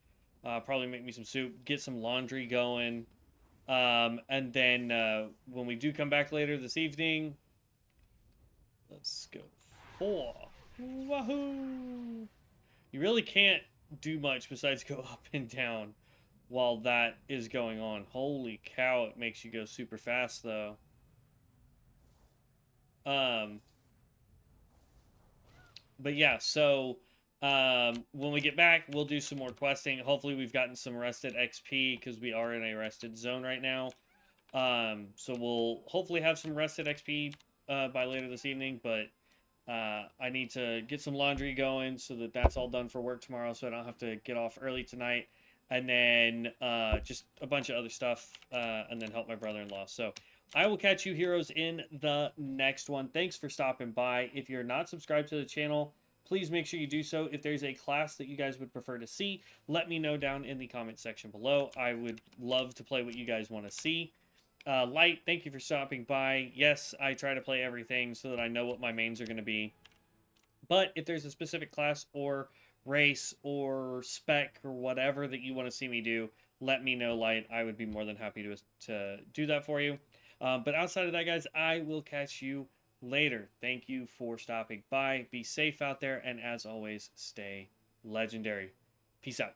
Probably make me some soup, get some laundry going, and then when we do come back later this evening, let's go 4. Wahoo! You really can't do much besides go up and down while that is going on. Holy cow! It makes you go super fast though. But yeah, so when we get back, we'll do some more questing. Hopefully, we've gotten some rested XP because we are in a rested zone right now. So we'll hopefully have some rested XP by later this evening. But I need to get some laundry going so that that's all done for work tomorrow, so I don't have to get off early tonight. And then just a bunch of other stuff, and then help my brother-in-law. So I will catch you heroes in the next one. Thanks for stopping by. If you're not subscribed to the channel, please make sure you do so. If there's a class that you guys would prefer to see, let me know down in the comment section below. I would love to play what you guys want to see. Light, thank you for stopping by. Yes, I try to play everything so that I know what my mains are going to be. But if there's a specific class or race or spec or whatever that you want to see me do, let me know, Light. I would be more than happy to do that for you. But outside of that, guys, I will catch you later. Thank you for stopping by. Be safe out there, and as always, stay legendary. Peace out.